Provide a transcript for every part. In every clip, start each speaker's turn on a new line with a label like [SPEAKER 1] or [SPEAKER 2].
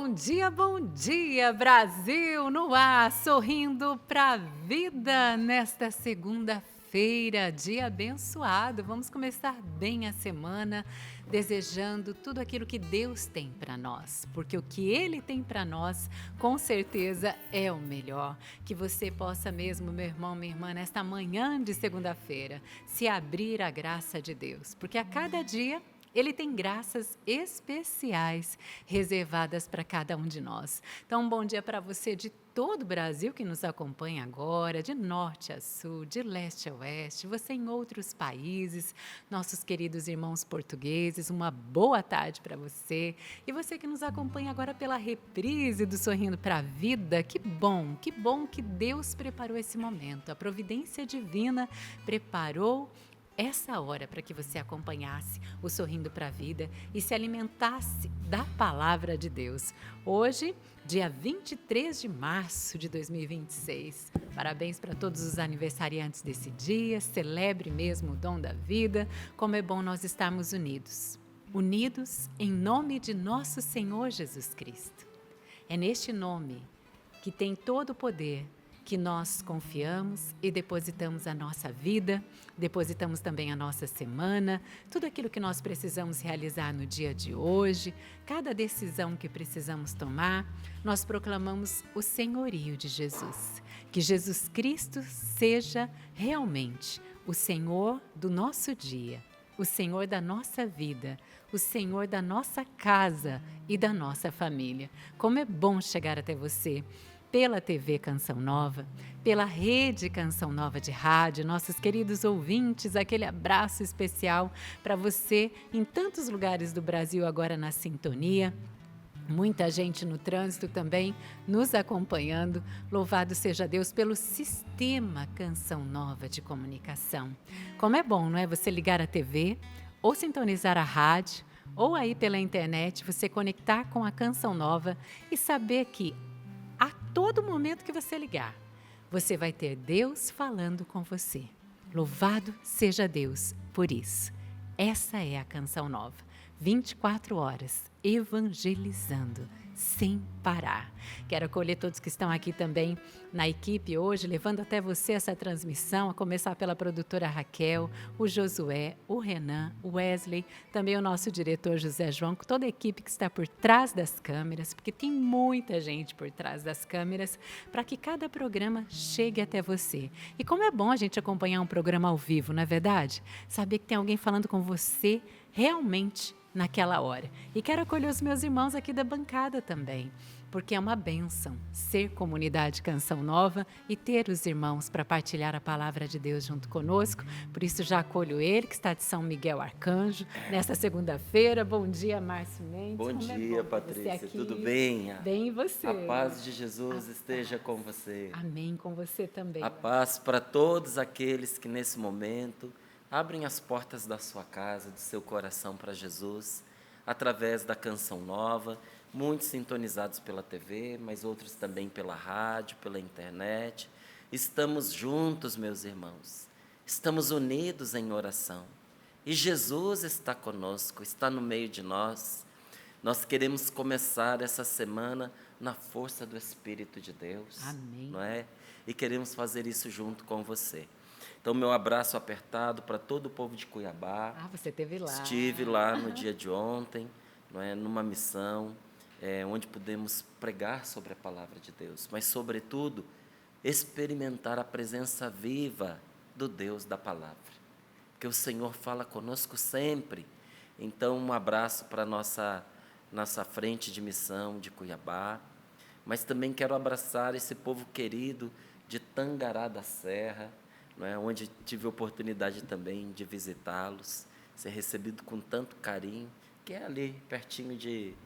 [SPEAKER 1] bom dia, Brasil no ar, sorrindo pra vida nesta segunda-feira, dia abençoado. Vamos começar bem a semana, desejando tudo aquilo que Deus tem para nós, porque o que Ele tem para nós, com certeza é o melhor. Que você possa mesmo, meu irmão, minha irmã, nesta manhã de segunda-feira, se abrir à graça de Deus, porque a cada dia Ele tem graças especiais reservadas para cada um de nós. Então, um bom dia para você de todo o Brasil que nos acompanha agora, de norte a sul, de leste a oeste, você em outros países, nossos queridos irmãos portugueses, uma boa tarde para você. E você que nos acompanha agora pela reprise do Sorrindo para a Vida, que bom que Deus preparou esse momento. A providência divina preparou essa hora para que você acompanhasse o Sorrindo para a Vida e se alimentasse da Palavra de Deus. Hoje, dia 23 de março de 2026. Parabéns para todos os aniversariantes desse dia, celebre mesmo o dom da vida, como é bom nós estarmos unidos. Unidos em nome de nosso Senhor Jesus Cristo. É neste nome que tem todo o poder que nós confiamos e depositamos a nossa vida, depositamos também a nossa semana, tudo aquilo que nós precisamos realizar no dia de hoje, cada decisão que precisamos tomar, nós proclamamos o senhorio de Jesus. Que Jesus Cristo seja realmente o Senhor do nosso dia, o Senhor da nossa vida, o Senhor da nossa casa e da nossa família. Como é bom chegar até você pela TV Canção Nova, pela Rede Canção Nova de rádio, nossos queridos ouvintes, aquele abraço especial para você em tantos lugares do Brasil agora na sintonia. Muita gente no trânsito também nos acompanhando. Louvado seja Deus pelo sistema Canção Nova de comunicação. Como é bom, não é? Você ligar a TV ou sintonizar a rádio ou aí pela internet, você conectar com a Canção Nova e saber que a todo momento que você ligar, você vai ter Deus falando com você. Louvado seja Deus por isso. Essa é a Canção Nova. 24 horas, evangelizando, sem parar. Quero acolher todos que estão aqui também na equipe hoje, levando até você essa transmissão, a começar pela produtora Raquel, o Josué, o Renan, o Wesley, também o nosso diretor José João, com toda a equipe que está por trás das câmeras, porque tem muita gente por trás das câmeras, para que cada programa chegue até você. E como é bom a gente acompanhar um programa ao vivo, não é verdade? Saber que tem alguém falando com você realmente naquela hora. E quero acolher os meus irmãos aqui da bancada também, porque é uma bênção ser comunidade Canção Nova e ter os irmãos para partilhar a palavra de Deus junto conosco. Por isso já acolho ele, que está de São Miguel Arcanjo, nesta segunda-feira. Bom dia, Márcio Mendes.
[SPEAKER 2] Bom dia, Patrícia. Tudo bem?
[SPEAKER 1] Bem, e você?
[SPEAKER 2] A paz de Jesus esteja com você.
[SPEAKER 1] Amém, com você também.
[SPEAKER 2] A paz para todos aqueles que nesse momento abrem as portas da sua casa, do seu coração para Jesus, através da Canção Nova, muitos sintonizados pela TV, mas outros também pela rádio, pela internet. Estamos juntos, meus irmãos, estamos unidos em oração. E Jesus está conosco, está no meio de nós. Nós queremos começar essa semana na força do Espírito de Deus.
[SPEAKER 1] Amém.
[SPEAKER 2] Não é? E queremos fazer isso junto com você. Então, meu abraço apertado para todo o povo de Cuiabá.
[SPEAKER 1] Você esteve lá.
[SPEAKER 2] Estive lá no dia de ontem, não é, numa missão, onde pudemos pregar sobre a palavra de Deus, mas, sobretudo, experimentar a presença viva do Deus da palavra, porque o Senhor fala conosco sempre. Então, um abraço para a nossa frente de missão de Cuiabá, mas também quero abraçar esse povo querido de Tangará da Serra, não é? Onde tive a oportunidade também de visitá-los, ser recebido com tanto carinho, que é ali, pertinho de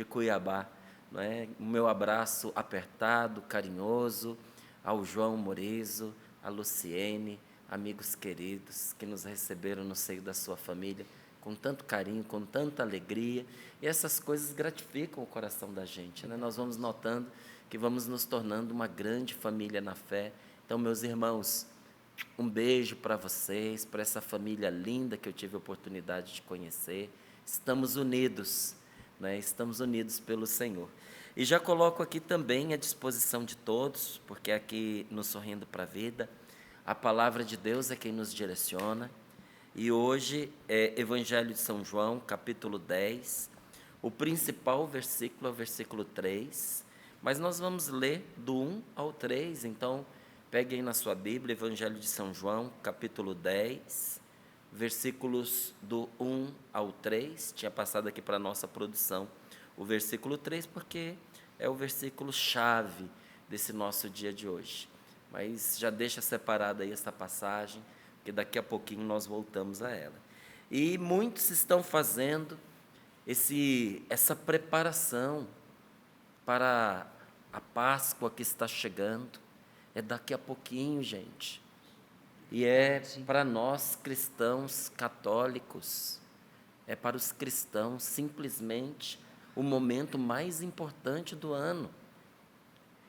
[SPEAKER 2] Cuiabá. Não é? O meu abraço apertado, carinhoso, ao João Morizo, a Luciene, amigos queridos que nos receberam no seio da sua família, com tanto carinho, com tanta alegria, e essas coisas gratificam o coração da gente, né? Nós vamos notando que vamos nos tornando uma grande família na fé. Então, meus irmãos, um beijo para vocês, para essa família linda que eu tive a oportunidade de conhecer. Estamos unidos, né? Estamos unidos pelo Senhor. E já coloco aqui também à disposição de todos, porque aqui no Sorrindo para a Vida, a palavra de Deus é quem nos direciona. E hoje é Evangelho de São João, capítulo 10. O principal versículo é o versículo 3, mas nós vamos ler do 1 ao 3. Então, pegue aí na sua Bíblia, Evangelho de São João, capítulo 10, versículos do 1 ao 3. Tinha passado aqui para a nossa produção o versículo 3, porque é o versículo-chave desse nosso dia de hoje. Mas já deixa separada aí essa passagem, porque daqui a pouquinho nós voltamos a ela. E muitos estão fazendo essa preparação para a Páscoa que está chegando. É daqui a pouquinho, gente. E é para nós cristãos católicos, é para os cristãos simplesmente o momento mais importante do ano.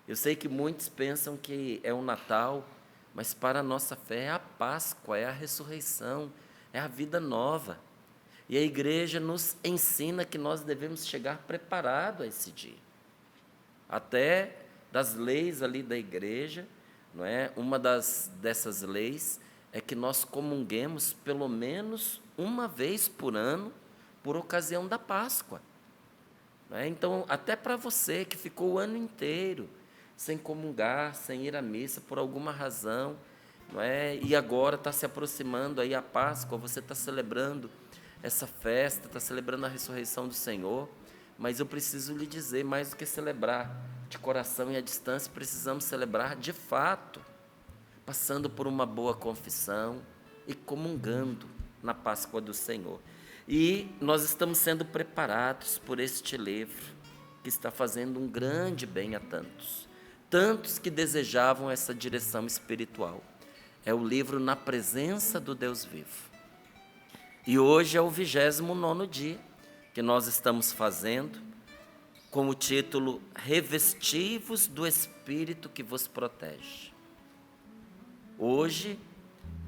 [SPEAKER 2] Eu sei que muitos pensam que é o Natal, mas para a nossa fé é a Páscoa, é a ressurreição, é a vida nova. E a igreja nos ensina que nós devemos chegar preparados a esse dia. Até das leis ali da igreja, não é? Uma dessas leis é que nós comunguemos pelo menos uma vez por ano, por ocasião da Páscoa. Não é? Então, até para você que ficou o ano inteiro sem comungar, sem ir à missa por alguma razão, não é? E agora está se aproximando aí a Páscoa, você está celebrando essa festa, está celebrando a ressurreição do Senhor, mas eu preciso lhe dizer, mais do que celebrar de coração e à distância, precisamos celebrar de fato, passando por uma boa confissão e comungando na Páscoa do Senhor. E nós estamos sendo preparados por este livro, que está fazendo um grande bem a tantos que desejavam essa direção espiritual. É o livro Na Presença do Deus Vivo. E hoje é o 29º dia que nós estamos fazendo, com o título Revestivos do Espírito que vos protege. Hoje,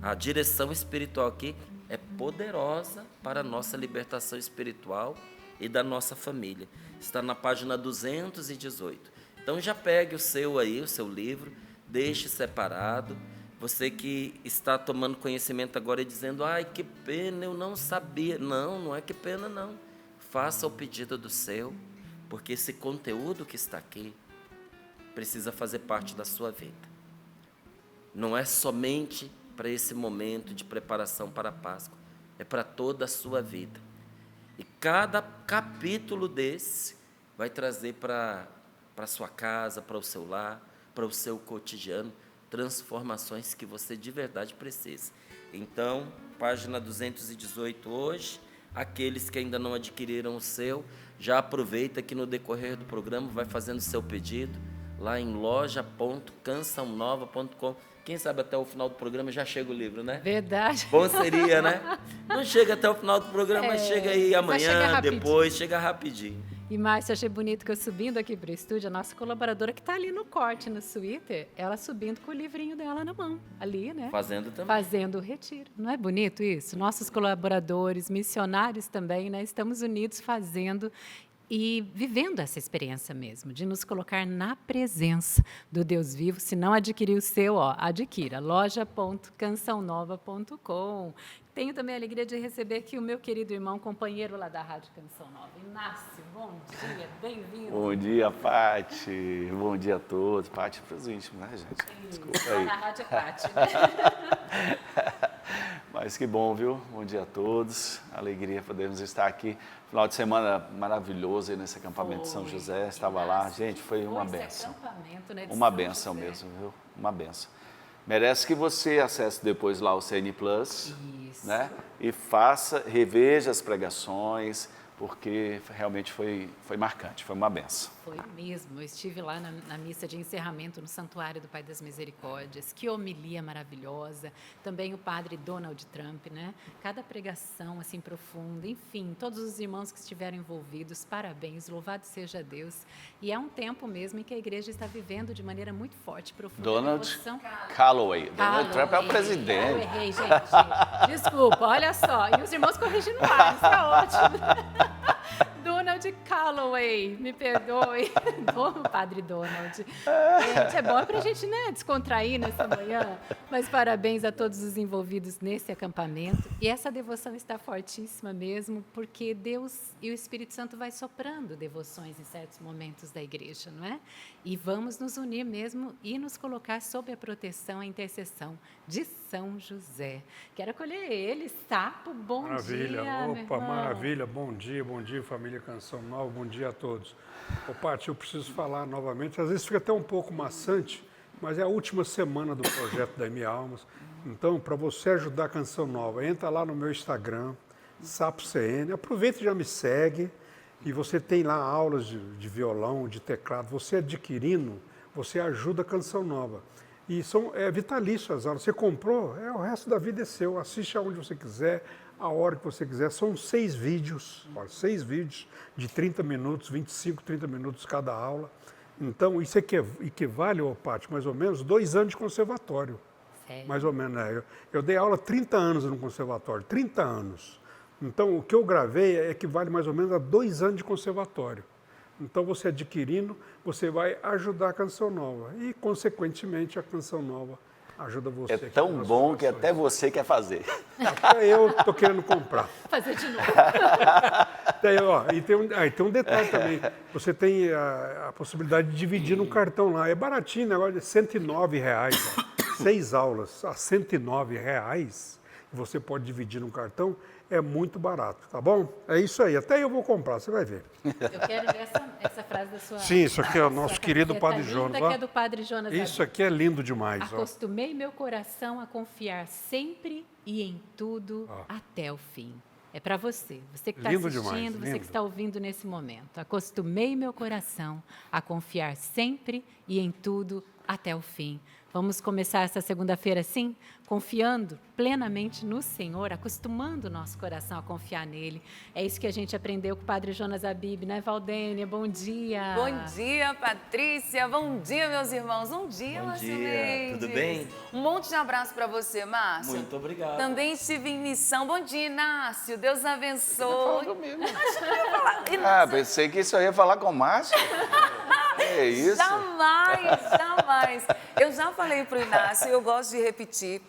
[SPEAKER 2] a direção espiritual aqui é poderosa para a nossa libertação espiritual e da nossa família. Está na página 218. Então já pegue o seu aí, o seu livro, deixe separado. Você que está tomando conhecimento agora e dizendo, ai, que pena, eu não sabia. Não, não é que pena, não. Faça o pedido do seu, porque esse conteúdo que está aqui precisa fazer parte da sua vida. Não é somente para esse momento de preparação para a Páscoa, é para toda a sua vida. E cada capítulo desse vai trazer para a sua casa, para o seu lar, para o seu cotidiano, transformações que você de verdade precisa. Então, página 218 hoje, aqueles que ainda não adquiriram o seu, já aproveita que no decorrer do programa vai fazendo o seu pedido, lá em loja.cançãonova.com. Quem sabe até o final do programa já chega o livro, né?
[SPEAKER 1] Verdade.
[SPEAKER 2] Bom seria, né? Não chega até o final do programa, mas chega aí amanhã, depois, chega rapidinho.
[SPEAKER 1] E, Márcia, achei bonito que eu subindo aqui para o estúdio, a nossa colaboradora que está ali no corte, no Twitter, ela subindo com o livrinho dela na mão, ali, né?
[SPEAKER 2] Fazendo também.
[SPEAKER 1] Fazendo o retiro. Não é bonito isso? Nossos colaboradores, missionários também, né? Estamos unidos fazendo e vivendo essa experiência mesmo, de nos colocar na presença do Deus vivo. Se não adquirir o seu, adquira, loja.cançãonova.com. Tenho também a alegria de receber aqui o meu querido irmão, companheiro lá da Rádio Canção Nova, Inácio. Bom dia, bem-vindo.
[SPEAKER 3] Bom dia, Pati. Bom dia a todos. Pati para os íntimos, né, gente? Desculpa aí.
[SPEAKER 1] Na Rádio é Pati.
[SPEAKER 3] Mas que bom, viu? Bom dia a todos. Alegria podermos estar aqui. Final de semana maravilhoso aí nesse acampamento de São José. Estava lá. Gente, foi uma bênção.
[SPEAKER 1] Né,
[SPEAKER 3] uma bênção mesmo, viu? Uma bênção. Merece que você acesse depois lá o CN Plus, né? E reveja as pregações, porque realmente foi marcante, foi uma benção.
[SPEAKER 1] Foi mesmo, eu estive lá na missa de encerramento no Santuário do Pai das Misericórdias, que homilia maravilhosa, também o padre Donald Trump, né? Cada pregação assim profunda, enfim, todos os irmãos que estiveram envolvidos, parabéns, louvado seja Deus. E é um tempo mesmo em que a igreja está vivendo de maneira muito forte, profunda.
[SPEAKER 3] Donald Calloway. Donald Trump é o presidente.
[SPEAKER 1] Eu errei, gente. Desculpa, olha só. E os irmãos corrigindo lá, isso é ótimo. Donald Donald Calloway, me perdoe. Bom, Padre Donald. Gente, é bom para a gente, né, descontrair nessa manhã. Mas parabéns a todos os envolvidos nesse acampamento. E essa devoção está fortíssima mesmo, porque Deus e o Espírito Santo vai soprando devoções em certos momentos da igreja, não é? E vamos nos unir mesmo e nos colocar sob a proteção, a intercessão de São José. Quero acolher ele, Sapo, bom
[SPEAKER 4] Maravilha.
[SPEAKER 1] dia, meu
[SPEAKER 4] Opa,
[SPEAKER 1] irmão.
[SPEAKER 4] maravilha, bom dia, família Canção Nova, bom dia a todos. Ô, Paty, eu preciso falar novamente, às vezes fica até um pouco maçante, mas é a última semana do projeto da Minha Almas. Então, para você ajudar a Canção Nova, entra lá no meu Instagram, SapoCN, aproveita e já me segue, e você tem lá aulas de violão, de teclado, você adquirindo, você ajuda a Canção Nova. E é vitalício as aulas. Você comprou, o resto da vida é seu. Assiste aonde você quiser, a hora que você quiser. São 6 vídeos, 6 vídeos de 30 minutos, 25, 30 minutos cada aula. Então, isso equivale, Paty, mais ou menos 2 anos de conservatório.
[SPEAKER 1] Sério?
[SPEAKER 4] Mais ou menos, né? Eu dei aula 30 anos no conservatório, 30 anos. Então, o que eu gravei equivale mais ou menos a 2 anos de conservatório. Então, você adquirindo, você vai ajudar a Canção Nova. E, consequentemente, a Canção Nova ajuda você.
[SPEAKER 3] É tão bom que até você quer fazer.
[SPEAKER 4] Até eu estou querendo comprar.
[SPEAKER 1] Fazer de novo.
[SPEAKER 4] Tem um detalhe também. Você tem a possibilidade de dividir no cartão lá. É baratinho, negócio de R$109. 6 aulas a R$109. Você pode dividir no cartão. É muito barato, tá bom? É isso aí. Até eu vou comprar, você vai ver.
[SPEAKER 1] Eu quero ver essa frase da sua...
[SPEAKER 4] Sim, isso aqui é o nosso querido Padre Jonas.
[SPEAKER 1] Que é do Padre Jonas.
[SPEAKER 4] Isso aqui é lindo demais.
[SPEAKER 1] Acostumei meu coração a confiar sempre e em tudo até o fim. É para você que está assistindo, você que está ouvindo nesse momento. Acostumei meu coração a confiar sempre e em tudo até o fim. Vamos começar essa segunda-feira assim, confiando plenamente no Senhor, acostumando o nosso coração a confiar nele. É isso que a gente aprendeu com o Padre Jonas Abib, né, Valdênia? Bom dia.
[SPEAKER 5] Bom dia, Patrícia. Bom dia, meus irmãos. Bom dia, Márcio Mendes.
[SPEAKER 2] Tudo bem?
[SPEAKER 5] Um monte de abraço para você, Márcio.
[SPEAKER 2] Muito obrigado.
[SPEAKER 5] Também estive em missão. Bom dia, Inácio. Deus abençoe.
[SPEAKER 3] Fala comigo. Pensei que isso eu ia falar com o Márcio. É isso?
[SPEAKER 5] Jamais. Eu já falei para o Inácio, eu gosto de repetir.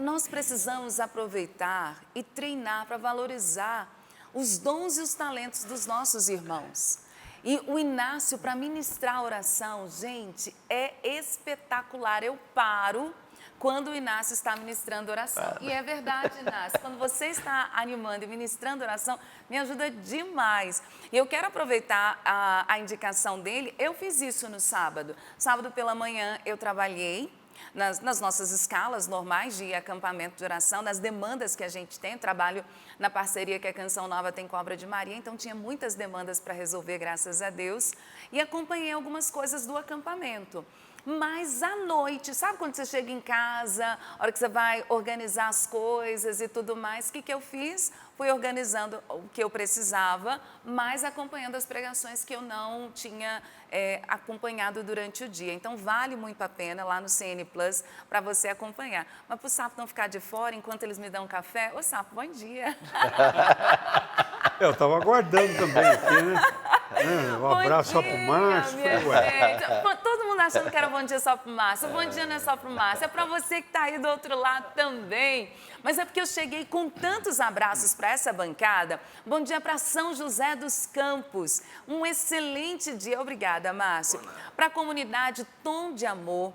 [SPEAKER 5] Nós precisamos aproveitar e treinar para valorizar os dons e os talentos dos nossos irmãos. E o Inácio, para ministrar a oração, gente, é espetacular. Eu paro quando o Inácio está ministrando oração. E é verdade, Inácio, quando você está animando e ministrando oração, me ajuda demais. E eu quero aproveitar a indicação dele. Eu fiz isso no sábado. Sábado pela manhã eu trabalhei nas nossas escalas normais de acampamento de oração, nas demandas que a gente tem. Eu trabalho na parceria que a Canção Nova tem com a Obra de Maria, então tinha muitas demandas para resolver, graças a Deus. E acompanhei algumas coisas do acampamento. Mas à noite, sabe quando você chega em casa, a hora que você vai organizar as coisas e tudo mais, o que eu fiz? Fui organizando o que eu precisava, mas acompanhando as pregações que eu não tinha acompanhado durante o dia. Então, vale muito a pena lá no CN Plus para você acompanhar. Mas para o Sapo não ficar de fora, enquanto eles me dão um café, ô Sapo, bom dia.
[SPEAKER 4] Eu estava aguardando também aqui, né? Um abraço só pro Márcio.
[SPEAKER 5] Todo mundo achando que era bom dia só pro Márcio. Bom dia não é só pro Márcio, é para você que está aí do outro lado também. Mas é porque eu cheguei com tantos abraços para essa bancada. Bom dia para São José dos Campos. Um excelente dia. Obrigada, Márcio. Para a comunidade Tom de Amor.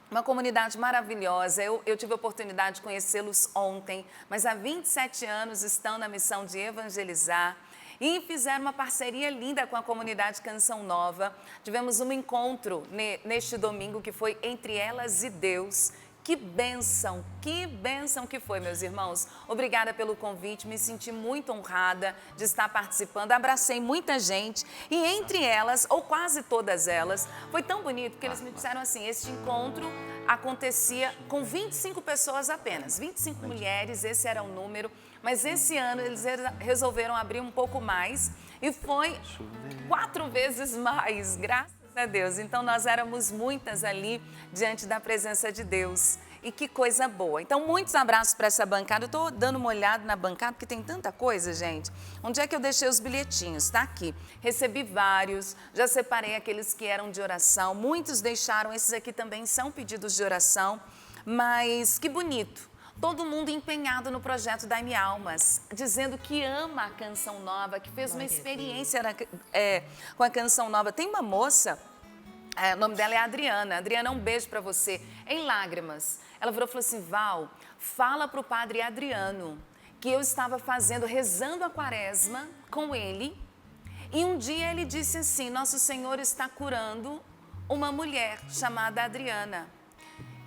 [SPEAKER 5] Uma comunidade maravilhosa. Eu tive a oportunidade de conhecê-los ontem, mas há 27 anos estão na missão de evangelizar. E fizeram uma parceria linda com a comunidade Canção Nova. Tivemos um encontro neste domingo que foi Entre Elas e Deus. Que bênção que foi, meus irmãos. Obrigada pelo convite, me senti muito honrada de estar participando. Abracei muita gente e entre elas, ou quase todas elas, foi tão bonito que eles me disseram assim, este encontro acontecia com 25 pessoas apenas, 25 mulheres, esse era o número. Mas esse ano eles resolveram abrir um pouco mais e foi 4 vezes mais, graças a Deus. Então nós éramos muitas ali diante da presença de Deus. E que coisa boa. Então, muitos abraços para essa bancada. Eu estou dando uma olhada na bancada, porque tem tanta coisa, gente. Onde é que eu deixei os bilhetinhos? Está aqui. Recebi vários, já separei aqueles que eram de oração. Muitos deixaram, esses aqui também são pedidos de oração. Mas que bonito. Todo mundo empenhado no projeto Dai-me Almas, dizendo que ama a Canção Nova, que fez uma experiência com a Canção Nova. Tem uma moça, o nome dela é Adriana. Adriana, um beijo para você. Em lágrimas, ela virou e falou assim, Val, fala para o padre Adriano que eu estava rezando a quaresma com ele, e um dia ele disse assim, Nosso Senhor está curando uma mulher chamada Adriana.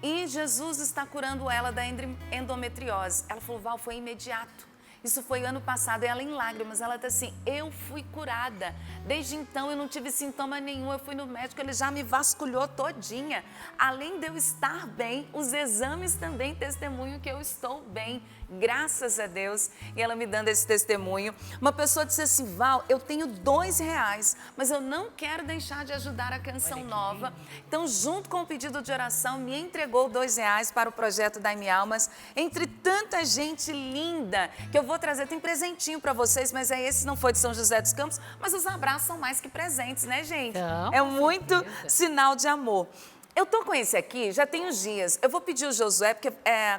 [SPEAKER 5] E Jesus está curando ela da endometriose. Ela falou, Val, foi imediato. Isso foi ano passado, e ela em lágrimas, ela está assim, eu fui curada. Desde então eu não tive sintoma nenhum, eu fui no médico, ele já me vasculhou todinha. Além de eu estar bem, os exames também testemunham que eu estou bem, graças a Deus. E ela me dando esse testemunho. Uma pessoa disse assim, Val, eu tenho R$2, mas eu não quero deixar de ajudar a Canção Nova. Então, junto com o pedido de oração, me entregou R$2 para o projeto Dai-me Almas, entre tanta gente linda, que eu vou trazer, tem presentinho para vocês, mas esse não foi de São José dos Campos, mas os abraços são mais que presentes, né, gente?
[SPEAKER 1] Então,
[SPEAKER 5] é muito sinal de amor. Eu tô com esse aqui, já tem uns dias. Eu vou pedir o Josué, porque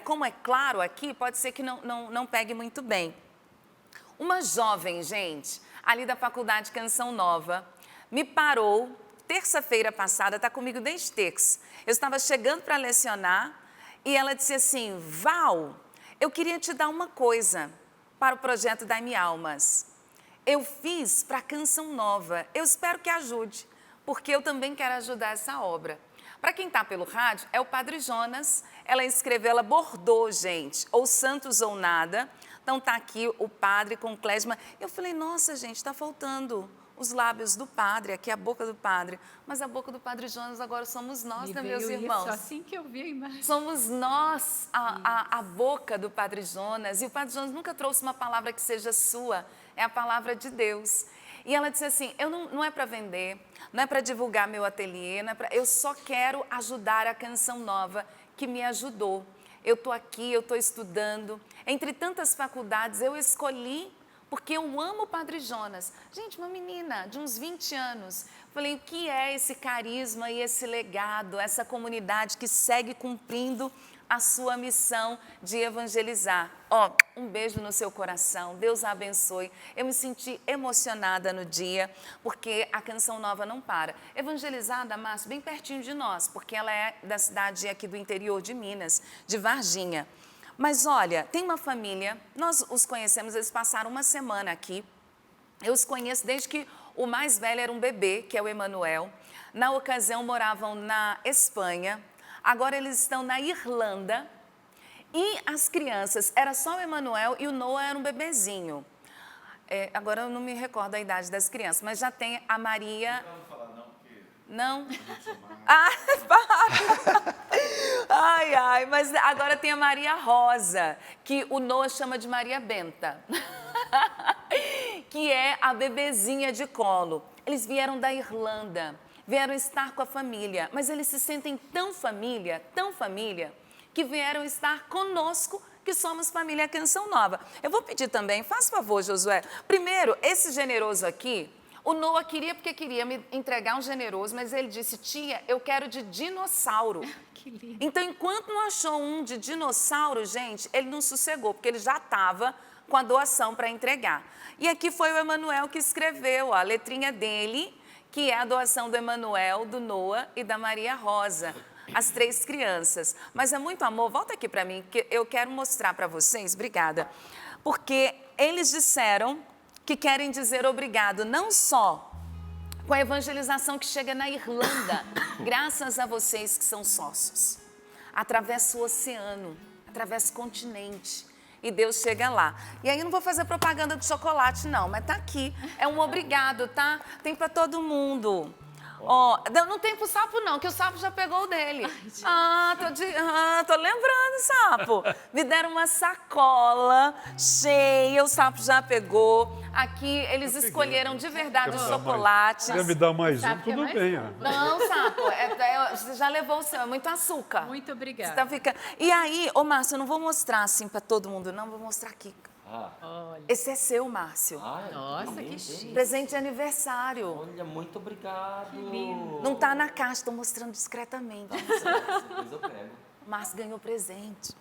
[SPEAKER 5] como é claro aqui, pode ser que não pegue muito bem. Uma jovem, gente, ali da Faculdade Canção Nova, me parou, terça-feira passada, está comigo desde terça. Eu estava chegando para lecionar e ela disse assim, Val, eu queria te dar uma coisa para o projeto Dai-me Almas. Eu fiz para a Canção Nova, eu espero que ajude, porque eu também quero ajudar essa obra. Para quem está pelo rádio, é o Padre Jonas, ela escreveu, ela bordou, gente, ou Santos ou Nada. Então está aqui o padre com clésima. Eu falei, nossa, gente, está faltando os lábios do padre, aqui a boca do padre. Mas a boca do Padre Jonas agora somos nós, né, meus irmãos?
[SPEAKER 1] Isso, assim que eu vi a imagem.
[SPEAKER 5] Somos nós a boca do Padre Jonas. E o Padre Jonas nunca trouxe uma palavra que seja sua, é a palavra de Deus. E ela disse assim, não é para vender, não é para divulgar meu ateliê, eu só quero ajudar a Canção Nova, que me ajudou. Eu estou aqui, eu estou estudando. Entre tantas faculdades, eu escolhi, porque eu amo o Padre Jonas. Gente, uma menina de uns 20 anos. Falei, o que é esse carisma e esse legado, essa comunidade que segue cumprindo a sua missão de evangelizar? Ó, um beijo no seu coração, Deus a abençoe. Eu me senti emocionada no dia, porque a Canção Nova não para. Evangelizar, Damasco, bem pertinho de nós, porque ela é da cidade aqui do interior de Minas, de Varginha. Mas olha, tem uma família, nós os conhecemos, eles passaram uma semana aqui. Eu os conheço desde que o mais velho era um bebê, que é o Emanuel. Na ocasião moravam na Espanha, agora eles estão na Irlanda. E as crianças, era só o Emanuel e o Noah era um bebezinho. Agora eu não me recordo a idade das crianças, mas já tem a Maria... Não? Ah, para! Ai, mas agora tem a Maria Rosa, que o Noah chama de Maria Benta, que é a bebezinha de colo. Eles vieram da Irlanda, vieram estar com a família, mas eles se sentem tão família, que vieram estar conosco, que somos família Canção Nova. Eu vou pedir também, faz favor, Josué. Primeiro, esse generoso aqui, o Noah queria porque queria me entregar um generoso, mas ele disse, tia, eu quero de dinossauro.
[SPEAKER 1] Que lindo.
[SPEAKER 5] Então, enquanto não achou um de dinossauro, gente, ele não sossegou, porque ele já estava com a doação para entregar. E aqui foi o Emanuel que escreveu a letrinha dele, que é a doação do Emanuel, do Noah e da Maria Rosa, as 3 crianças. Mas é muito amor, volta aqui para mim, que eu quero mostrar para vocês, obrigada, porque eles disseram que querem dizer obrigado, não só com a evangelização que chega na Irlanda, graças a vocês que são sócios. Atravessa o oceano, atravessa o continente, e Deus chega lá. E aí eu não vou fazer propaganda de chocolate não, mas tá aqui, é um obrigado, tá? Tem para todo mundo. Ó, não tem pro sapo não, que o sapo já pegou o dele. Tô lembrando, sapo. Me deram uma sacola cheia, o sapo já pegou. Aqui eles escolheram de verdade os chocolates.
[SPEAKER 4] Quer me dar mais um?
[SPEAKER 1] Sabe que é
[SPEAKER 4] Tudo
[SPEAKER 1] mais
[SPEAKER 4] bem.
[SPEAKER 1] um.
[SPEAKER 4] Ó.
[SPEAKER 5] Não, sapo, você já levou o seu, é muito açúcar.
[SPEAKER 1] Muito obrigada.
[SPEAKER 5] Você tá ficando... E aí, ô Márcio, eu não vou mostrar assim pra todo mundo, não, vou mostrar aqui.
[SPEAKER 1] Olha.
[SPEAKER 5] Esse é seu, Márcio.
[SPEAKER 1] Nossa, que chique.
[SPEAKER 5] Presente de aniversário.
[SPEAKER 2] Olha, muito obrigado. Que
[SPEAKER 1] lindo.
[SPEAKER 5] Não tá na caixa, tô mostrando discretamente.
[SPEAKER 2] Depois eu pego.
[SPEAKER 5] Márcio ganhou presente.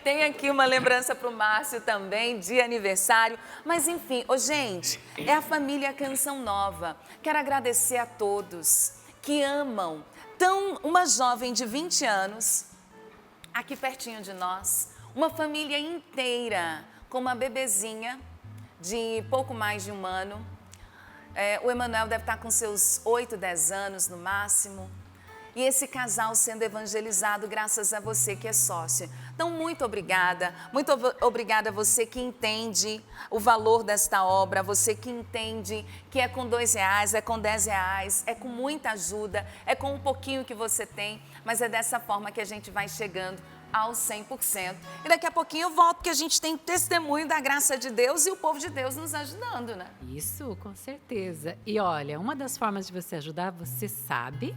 [SPEAKER 5] Tem aqui uma lembrança para o Márcio também, de aniversário. Mas enfim, gente, é a família Canção Nova. Quero agradecer a todos que amam. Então, uma jovem de 20 anos, aqui pertinho de nós, uma família inteira, com uma bebezinha de pouco mais de 1 ano. O Emanuel deve estar com seus 8, 10 anos no máximo. E esse casal sendo evangelizado graças a você que é sócio. Então, muito obrigada a você que entende o valor desta obra, você que entende que é com R$2, é com R$10, é com muita ajuda, é com um pouquinho que você tem, mas é dessa forma que a gente vai chegando aos 100%. E daqui a pouquinho eu volto, porque a gente tem testemunho da graça de Deus e o povo de Deus nos ajudando, né?
[SPEAKER 1] Isso, com certeza. E olha, uma das formas de você ajudar, você sabe,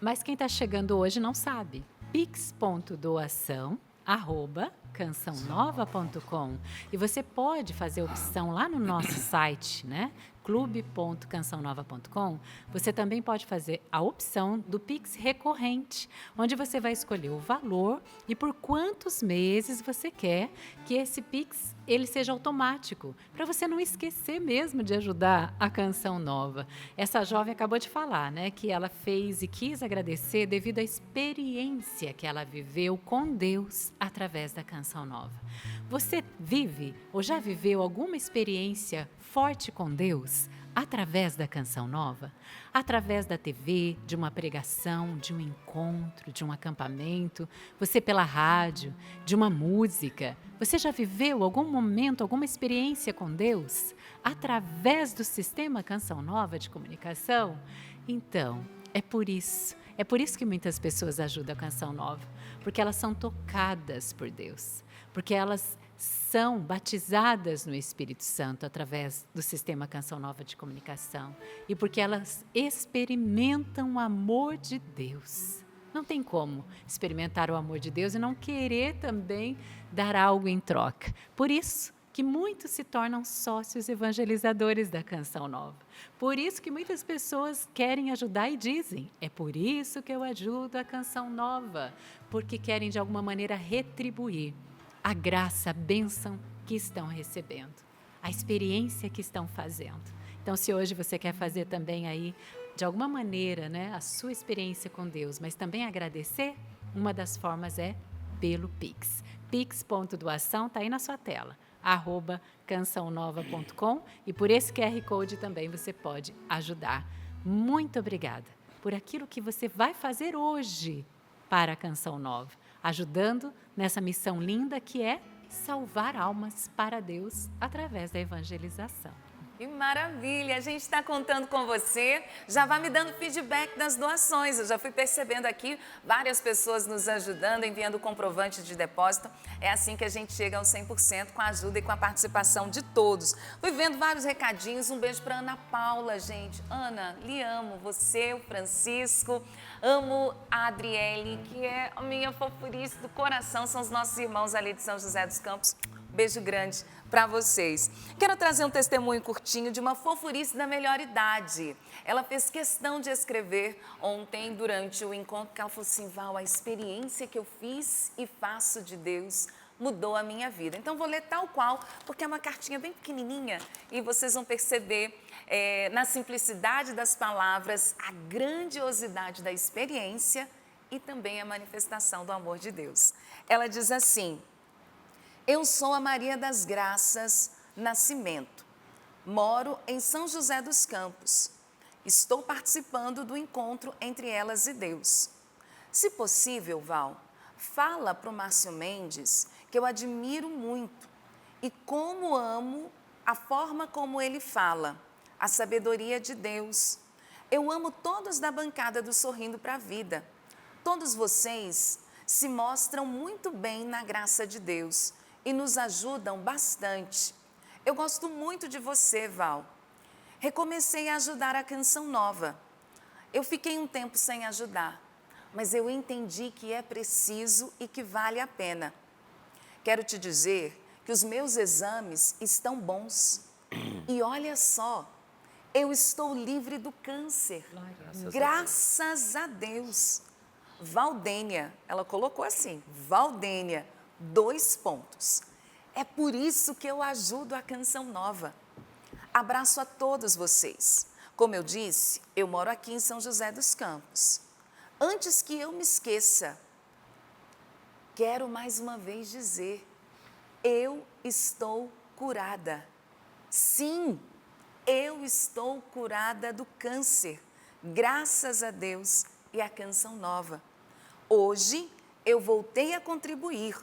[SPEAKER 1] mas quem está chegando hoje não sabe. pix.doação@cançãonova.com. E você pode fazer opção lá no nosso site, né? clube.cançãonova.com. Você também pode fazer a opção do Pix recorrente, onde você vai escolher o valor e por quantos meses você quer que esse Pix ele seja automático, para você não esquecer mesmo de ajudar a Canção Nova. Essa jovem acabou de falar, né, que ela fez e quis agradecer devido à experiência que ela viveu com Deus através da Canção Nova. Você vive ou já viveu alguma experiência forte com Deus através da Canção Nova? Através da TV, de uma pregação, de um encontro, de um acampamento, você pela rádio, de uma música. Você já viveu algum momento, alguma experiência com Deus através do sistema Canção Nova de comunicação? Então, é por isso que muitas pessoas ajudam a Canção Nova, porque elas são tocadas por Deus, porque elas são batizadas no Espírito Santo através do sistema Canção Nova de comunicação e porque elas experimentam o amor de Deus. Não tem como experimentar o amor de Deus e não querer também dar algo em troca. Por isso que muitos se tornam sócios evangelizadores da Canção Nova. Por isso que muitas pessoas querem ajudar e dizem, é por isso que eu ajudo a Canção Nova, porque querem de alguma maneira retribuir a graça, a bênção que estão recebendo, a experiência que estão fazendo. Então, se hoje você quer fazer também aí, de alguma maneira, né, a sua experiência com Deus, mas também agradecer, uma das formas é pelo Pix. Pix.doação está aí na sua tela, @cançãonova.com, e por esse QR Code também você pode ajudar. Muito obrigada por aquilo que você vai fazer hoje para a Canção Nova, ajudando nessa missão linda que é salvar almas para Deus através da evangelização.
[SPEAKER 5] Que maravilha! A gente está contando com você. Já vai me dando feedback das doações. Eu já fui percebendo aqui várias pessoas nos ajudando, enviando comprovante de depósito. É assim que a gente chega aos 100% com a ajuda e com a participação de todos. Fui vendo vários recadinhos. Um beijo para Ana Paula, gente. Ana, lhe amo. Você, o Francisco. Amo a Adriele, que é a minha fofurice do coração. São os nossos irmãos ali de São José dos Campos. Beijo grande para vocês. Quero trazer um testemunho curtinho de uma fofurice da melhor idade. Ela fez questão de escrever ontem, durante o encontro, que ela falou assim, Val, a experiência que eu fiz e faço de Deus mudou a minha vida. Então, vou ler tal qual, porque é uma cartinha bem pequenininha e vocês vão perceber na simplicidade das palavras a grandiosidade da experiência e também a manifestação do amor de Deus. Ela diz assim, eu sou a Maria das Graças Nascimento. Moro em São José dos Campos. Estou participando do encontro entre elas e Deus. Se possível, Val, fala para o Márcio Mendes que eu admiro muito e como amo a forma como ele fala, a sabedoria de Deus. Eu amo todos da bancada do Sorrindo para a Vida. Todos vocês se mostram muito bem na graça de Deus e nos ajudam bastante. Eu gosto muito de você, Val. Recomecei a ajudar a Canção Nova. Eu fiquei um tempo sem ajudar, mas eu entendi que é preciso e que vale a pena. Quero te dizer que os meus exames estão bons. E olha só, eu estou livre do câncer. Graças a Deus. Valdênia, ela colocou assim, Valdênia, 2 pontos. É por isso que eu ajudo a Canção Nova. Abraço a todos vocês. Como eu disse, eu moro aqui em São José dos Campos. Antes que eu me esqueça, quero mais uma vez dizer, eu estou curada. Sim, eu estou curada do câncer, graças a Deus e a Canção Nova. Hoje eu voltei a contribuir,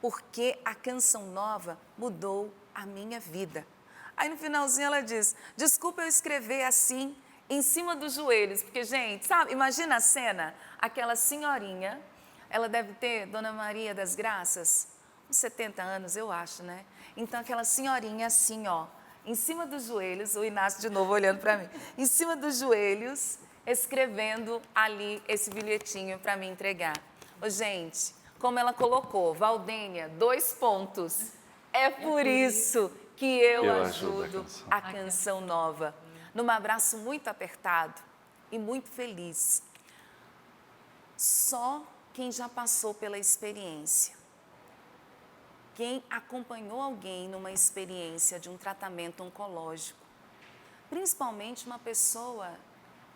[SPEAKER 5] porque a Canção Nova mudou a minha vida. Aí no finalzinho ela diz, desculpa eu escrever assim, em cima dos joelhos, porque, gente, sabe, imagina a cena, aquela senhorinha, ela deve ter, Dona Maria das Graças, uns 70 anos, eu acho, né? Então, aquela senhorinha assim, ó, em cima dos joelhos, o Inácio de novo olhando para mim, em cima dos joelhos, escrevendo ali esse bilhetinho para me entregar. Ô, gente, como ela colocou, Valdênia, 2 pontos. É por isso que eu ajudo a Canção Nova. Num abraço muito apertado e muito feliz. Só quem já passou pela experiência, quem acompanhou alguém numa experiência de um tratamento oncológico, principalmente uma pessoa,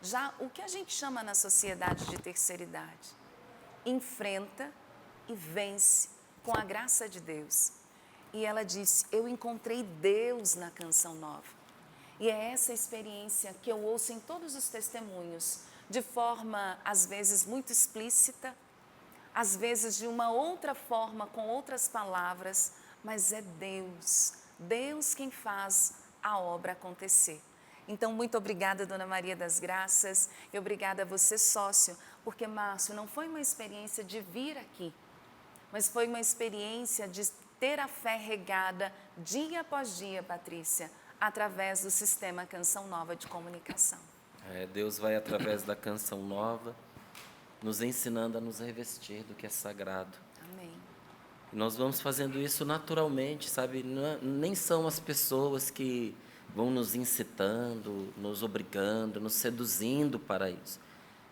[SPEAKER 5] já o que a gente chama na sociedade de terceira idade, enfrenta e vence com a graça de Deus. E ela disse, eu encontrei Deus na Canção Nova. E é essa experiência que eu ouço em todos os testemunhos, de forma, às vezes, muito explícita, às vezes de uma outra forma, com outras palavras, mas é Deus, Deus quem faz a obra acontecer. Então, muito obrigada, Dona Maria das Graças, e obrigada a você, sócio, porque, Márcio, não foi uma experiência de vir aqui, mas foi uma experiência de ter a fé regada dia após dia, Patrícia, através do sistema Canção Nova de comunicação.
[SPEAKER 2] Deus vai, através da Canção Nova, nos ensinando a nos revestir do que é sagrado.
[SPEAKER 5] Amém.
[SPEAKER 2] E nós vamos fazendo isso naturalmente, sabe? Nem são as pessoas que vão nos incitando, nos obrigando, nos seduzindo para isso.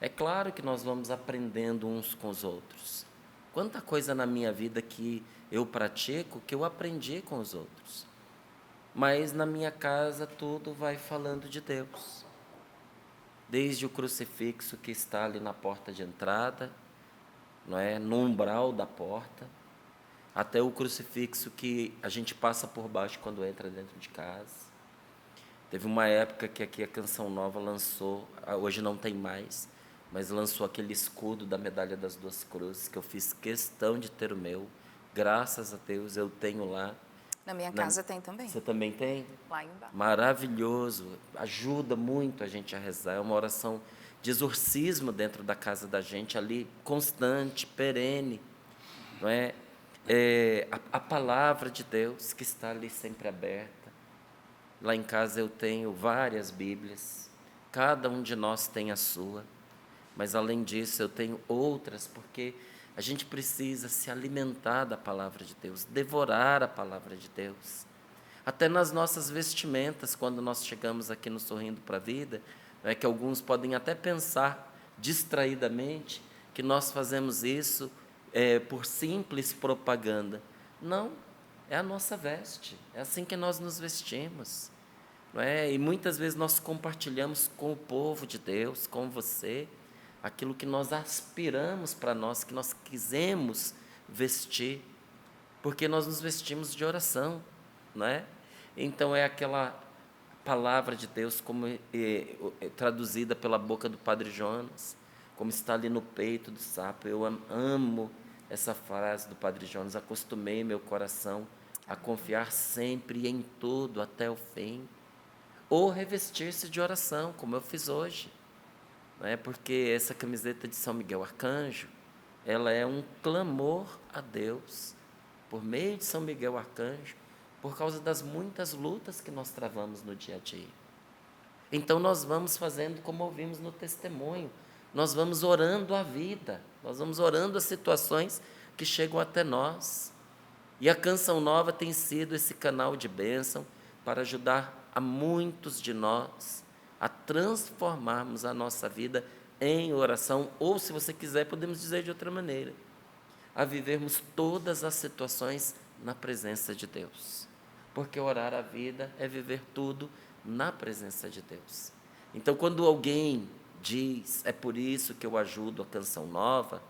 [SPEAKER 2] É claro que nós vamos aprendendo uns com os outros. Quanta coisa na minha vida que eu pratico que eu aprendi com os outros. Mas na minha casa tudo vai falando de Deus. Desde o crucifixo que está ali na porta de entrada, não é? No umbral da porta, até o crucifixo que a gente passa por baixo quando entra dentro de casa. Teve uma época que aqui a Canção Nova lançou, hoje não tem mais, mas lançou aquele escudo da Medalha das Duas Cruzes, que eu fiz questão de ter o meu. Graças a Deus eu tenho lá.
[SPEAKER 5] Na minha casa tem também.
[SPEAKER 2] Você também tem?
[SPEAKER 5] Lá embaixo.
[SPEAKER 2] Maravilhoso, ajuda muito a gente a rezar, é uma oração de exorcismo dentro da casa da gente ali, constante, perene, não é? A palavra de Deus que está ali sempre aberta. Lá em casa eu tenho várias Bíblias, cada um de nós tem a sua, mas além disso eu tenho outras, porque a gente precisa se alimentar da palavra de Deus, devorar a palavra de Deus. Até nas nossas vestimentas, quando nós chegamos aqui no Sorrindo para a Vida, é que alguns podem até pensar distraidamente que nós fazemos isso por simples propaganda. Não, é a nossa veste, é assim que nós nos vestimos. Não é? E muitas vezes nós compartilhamos com o povo de Deus, com você, aquilo que nós aspiramos para nós, que nós quisemos vestir, porque nós nos vestimos de oração, não é? Então é aquela palavra de Deus como traduzida pela boca do Padre Jonas, como está ali no peito do sapo. Eu amo essa frase do Padre Jonas, acostumei meu coração a confiar sempre e em tudo até o fim, ou revestir-se de oração, como eu fiz hoje. não é? Porque essa camiseta de São Miguel Arcanjo, ela é um clamor a Deus, por meio de São Miguel Arcanjo, por causa das muitas lutas que nós travamos no dia a dia. Então nós vamos fazendo como ouvimos no testemunho, nós vamos orando a vida, nós vamos orando as situações que chegam até nós. E a Canção Nova tem sido esse canal de bênção para ajudar a muitos de nós a transformarmos a nossa vida em oração, ou, se você quiser, podemos dizer de outra maneira, a vivermos todas as situações na presença de Deus. Porque orar a vida é viver tudo na presença de Deus. Então, quando alguém diz, é por isso que eu ajudo a Canção Nova,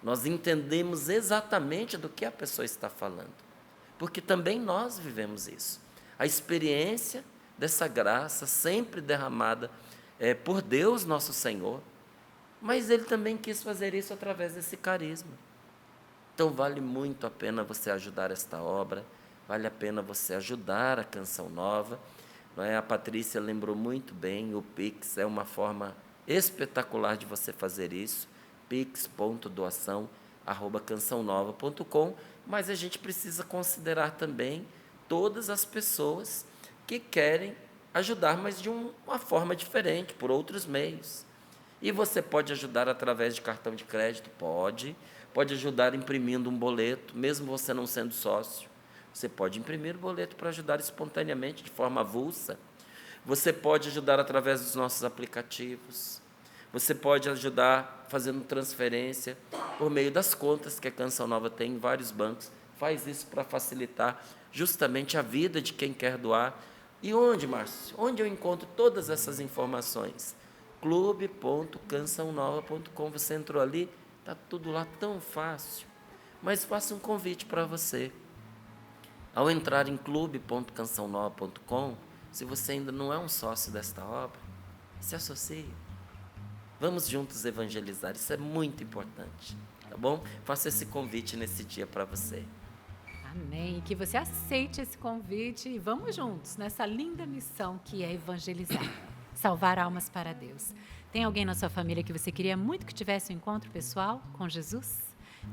[SPEAKER 2] nós entendemos exatamente do que a pessoa está falando. Porque também nós vivemos isso. A experiência dessa graça sempre derramada por Deus nosso Senhor, mas Ele também quis fazer isso através desse carisma. Então vale muito a pena você ajudar esta obra, vale a pena você ajudar a Canção Nova. Não é? A Patrícia lembrou muito bem, o Pix é uma forma espetacular de você fazer isso, pix.doação@cançãonova.com, mas a gente precisa considerar também todas as pessoas que querem ajudar, mas de uma forma diferente, por outros meios. E você pode ajudar através de cartão de crédito? Pode ajudar imprimindo um boleto, mesmo você não sendo sócio. Você pode imprimir o boleto para ajudar espontaneamente, de forma avulsa. Você pode ajudar através dos nossos aplicativos. Você pode ajudar fazendo transferência por meio das contas que a Canção Nova tem em vários bancos. Faz isso para facilitar justamente a vida de quem quer doar. E onde, Márcio? Onde eu encontro todas essas informações? clube.cançãonova.com. Você entrou ali, está tudo lá tão fácil. Mas faço um convite para você. Ao entrar em clube.cançãonova.com, se você ainda não é um sócio desta obra, se associe. Vamos juntos evangelizar, isso é muito importante, tá bom? Faço esse convite nesse dia para você.
[SPEAKER 1] Amém. Que você aceite esse convite e vamos juntos nessa linda missão que é evangelizar, salvar almas para Deus. Tem alguém na sua família que você queria muito que tivesse um encontro pessoal com Jesus?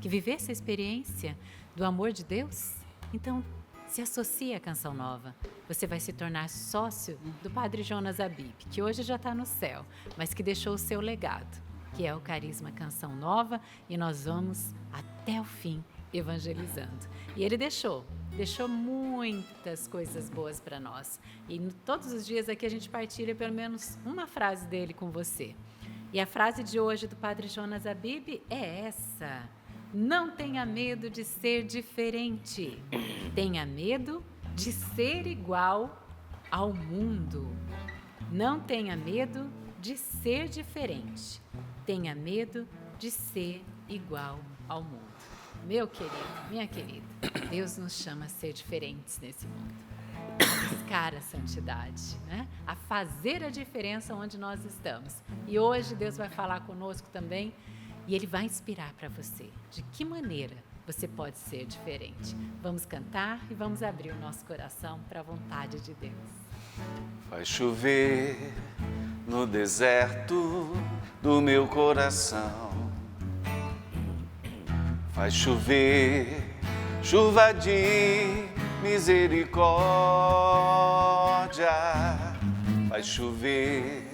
[SPEAKER 1] Que vivesse a experiência do amor de Deus? Então, se associe à Canção Nova. Você vai se tornar sócio do Padre Jonas Abib, que hoje já está no céu, mas que deixou o seu legado, que é o carisma Canção Nova, e nós vamos até o fim evangelizando. E ele deixou muitas coisas boas para nós. E todos os dias aqui a gente partilha pelo menos uma frase dele com você. E a frase de hoje do Padre Jonas Abib é essa: não tenha medo de ser diferente, tenha medo de ser igual ao mundo. Não tenha medo de ser diferente, tenha medo de ser igual ao mundo. Meu querido, minha querida, Deus nos chama a ser diferentes nesse mundo, a buscar a santidade, né? A fazer a diferença onde nós estamos. E hoje Deus vai falar conosco também, e Ele vai inspirar para você de que maneira você pode ser diferente. Vamos cantar e vamos abrir o nosso coração para a vontade de Deus.
[SPEAKER 3] Vai chover no deserto do meu coração. Vai chover, chuva de misericórdia. Vai chover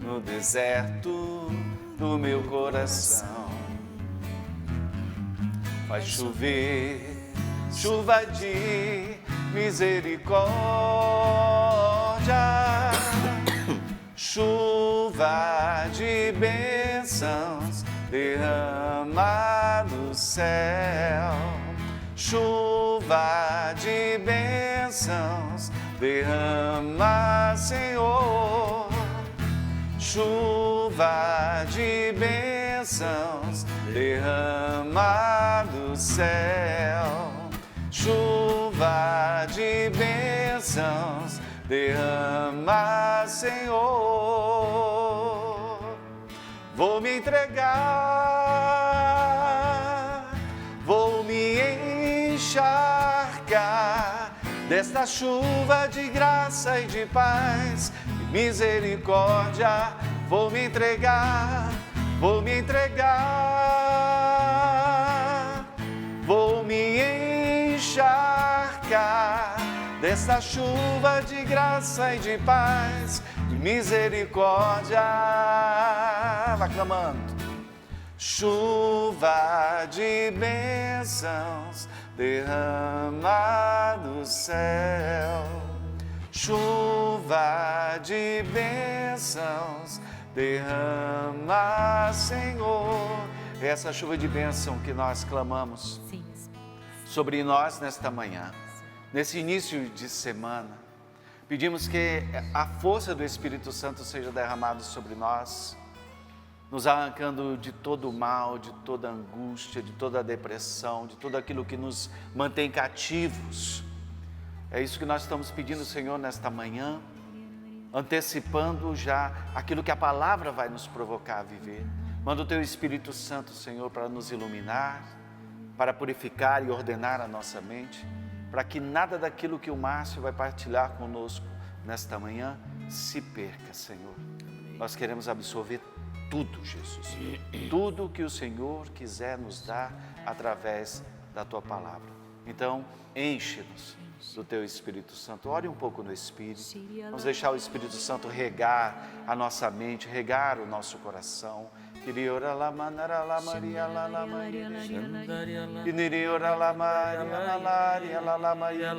[SPEAKER 3] no deserto do meu coração. Vai chover, chuva de misericórdia, chuva de bênçãos derrama do céu, chuva de bênçãos derrama, Senhor. Chuva de bênçãos derrama do céu, chuva de bênçãos derrama, Senhor. Vou me entregar, vou me encharcar desta chuva de graça e de paz e misericórdia. vou me entregar, vou me entregar, vou me encharcar dessa chuva de graça e de paz, de misericórdia. Vai clamando. Chuva de bênçãos derrama do céu. Chuva de bênçãos derrama, Senhor. Essa chuva de bênção que nós clamamos
[SPEAKER 1] Sim.
[SPEAKER 3] sobre nós nesta manhã, nesse início de semana. Pedimos que a força do Espírito Santo seja derramada sobre nós, nos arrancando de todo o mal, de toda a angústia, de toda a depressão, de tudo aquilo que nos mantém cativos. É isso que nós estamos pedindo, Senhor, nesta manhã, antecipando já aquilo que a palavra vai nos provocar a viver. Manda o Teu Espírito Santo, Senhor, para nos iluminar, para purificar e ordenar a nossa mente, para que nada daquilo que o Márcio vai partilhar conosco nesta manhã se perca, Senhor. Nós queremos absorver tudo, Jesus, tudo que o Senhor quiser nos dar através da Tua palavra. Então, enche-nos do Teu Espírito Santo. Ore um pouco no Espírito. Vamos deixar o Espírito Santo regar a nossa mente, regar o nosso coração. Iriora la manara la Maria la la Maria Iriora la Maria la Laria la la Maria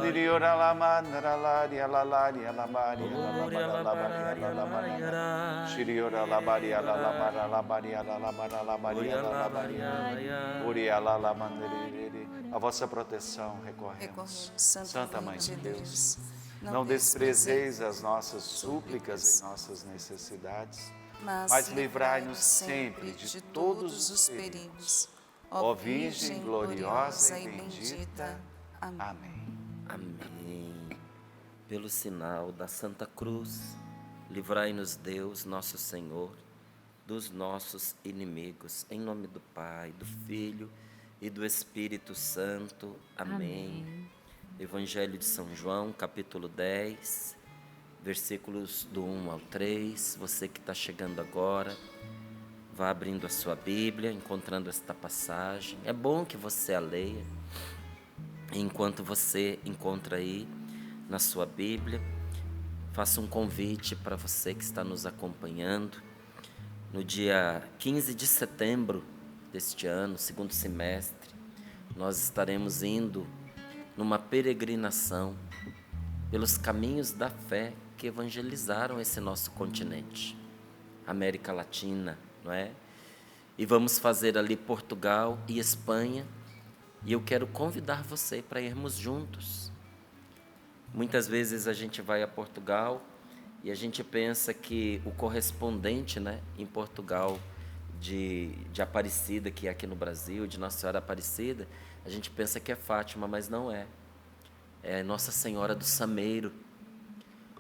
[SPEAKER 3] Iriora la manara la ria la Laria la Maria la la Maria la Maria Iriora la Maria la la Mara la Maria la la Mara la Maria la la Maria Uria la la Mandere. A vossa proteção recorremos. Santa Mãe de Deus, não desprezeis as nossas súplicas e nossas necessidades, mas livrai-nos sempre de todos os perigos. Ó Virgem gloriosa e bendita. Amém.
[SPEAKER 2] Amém. Pelo sinal da Santa Cruz, livrai-nos Deus, nosso Senhor, dos nossos inimigos. Em nome do Pai, do Filho e do Espírito Santo. Amém. Evangelho de São João, capítulo 10, versículos do 1 ao 3. Você que está chegando agora, vá abrindo a sua Bíblia, encontrando esta passagem. É bom que você a leia. Enquanto você encontra aí na sua Bíblia, faço um convite para você que está nos acompanhando. No dia 15 de setembro deste ano, segundo semestre, nós estaremos indo numa peregrinação pelos caminhos da fé que evangelizaram esse nosso continente, América Latina, não é? E vamos fazer ali Portugal e Espanha, e eu quero convidar você para irmos juntos. Muitas vezes a gente vai a Portugal e a gente pensa que o correspondente, né, em Portugal de Aparecida, que é aqui no Brasil, de Nossa Senhora Aparecida, a gente pensa que é Fátima, mas não é. É Nossa Senhora do Sameiro.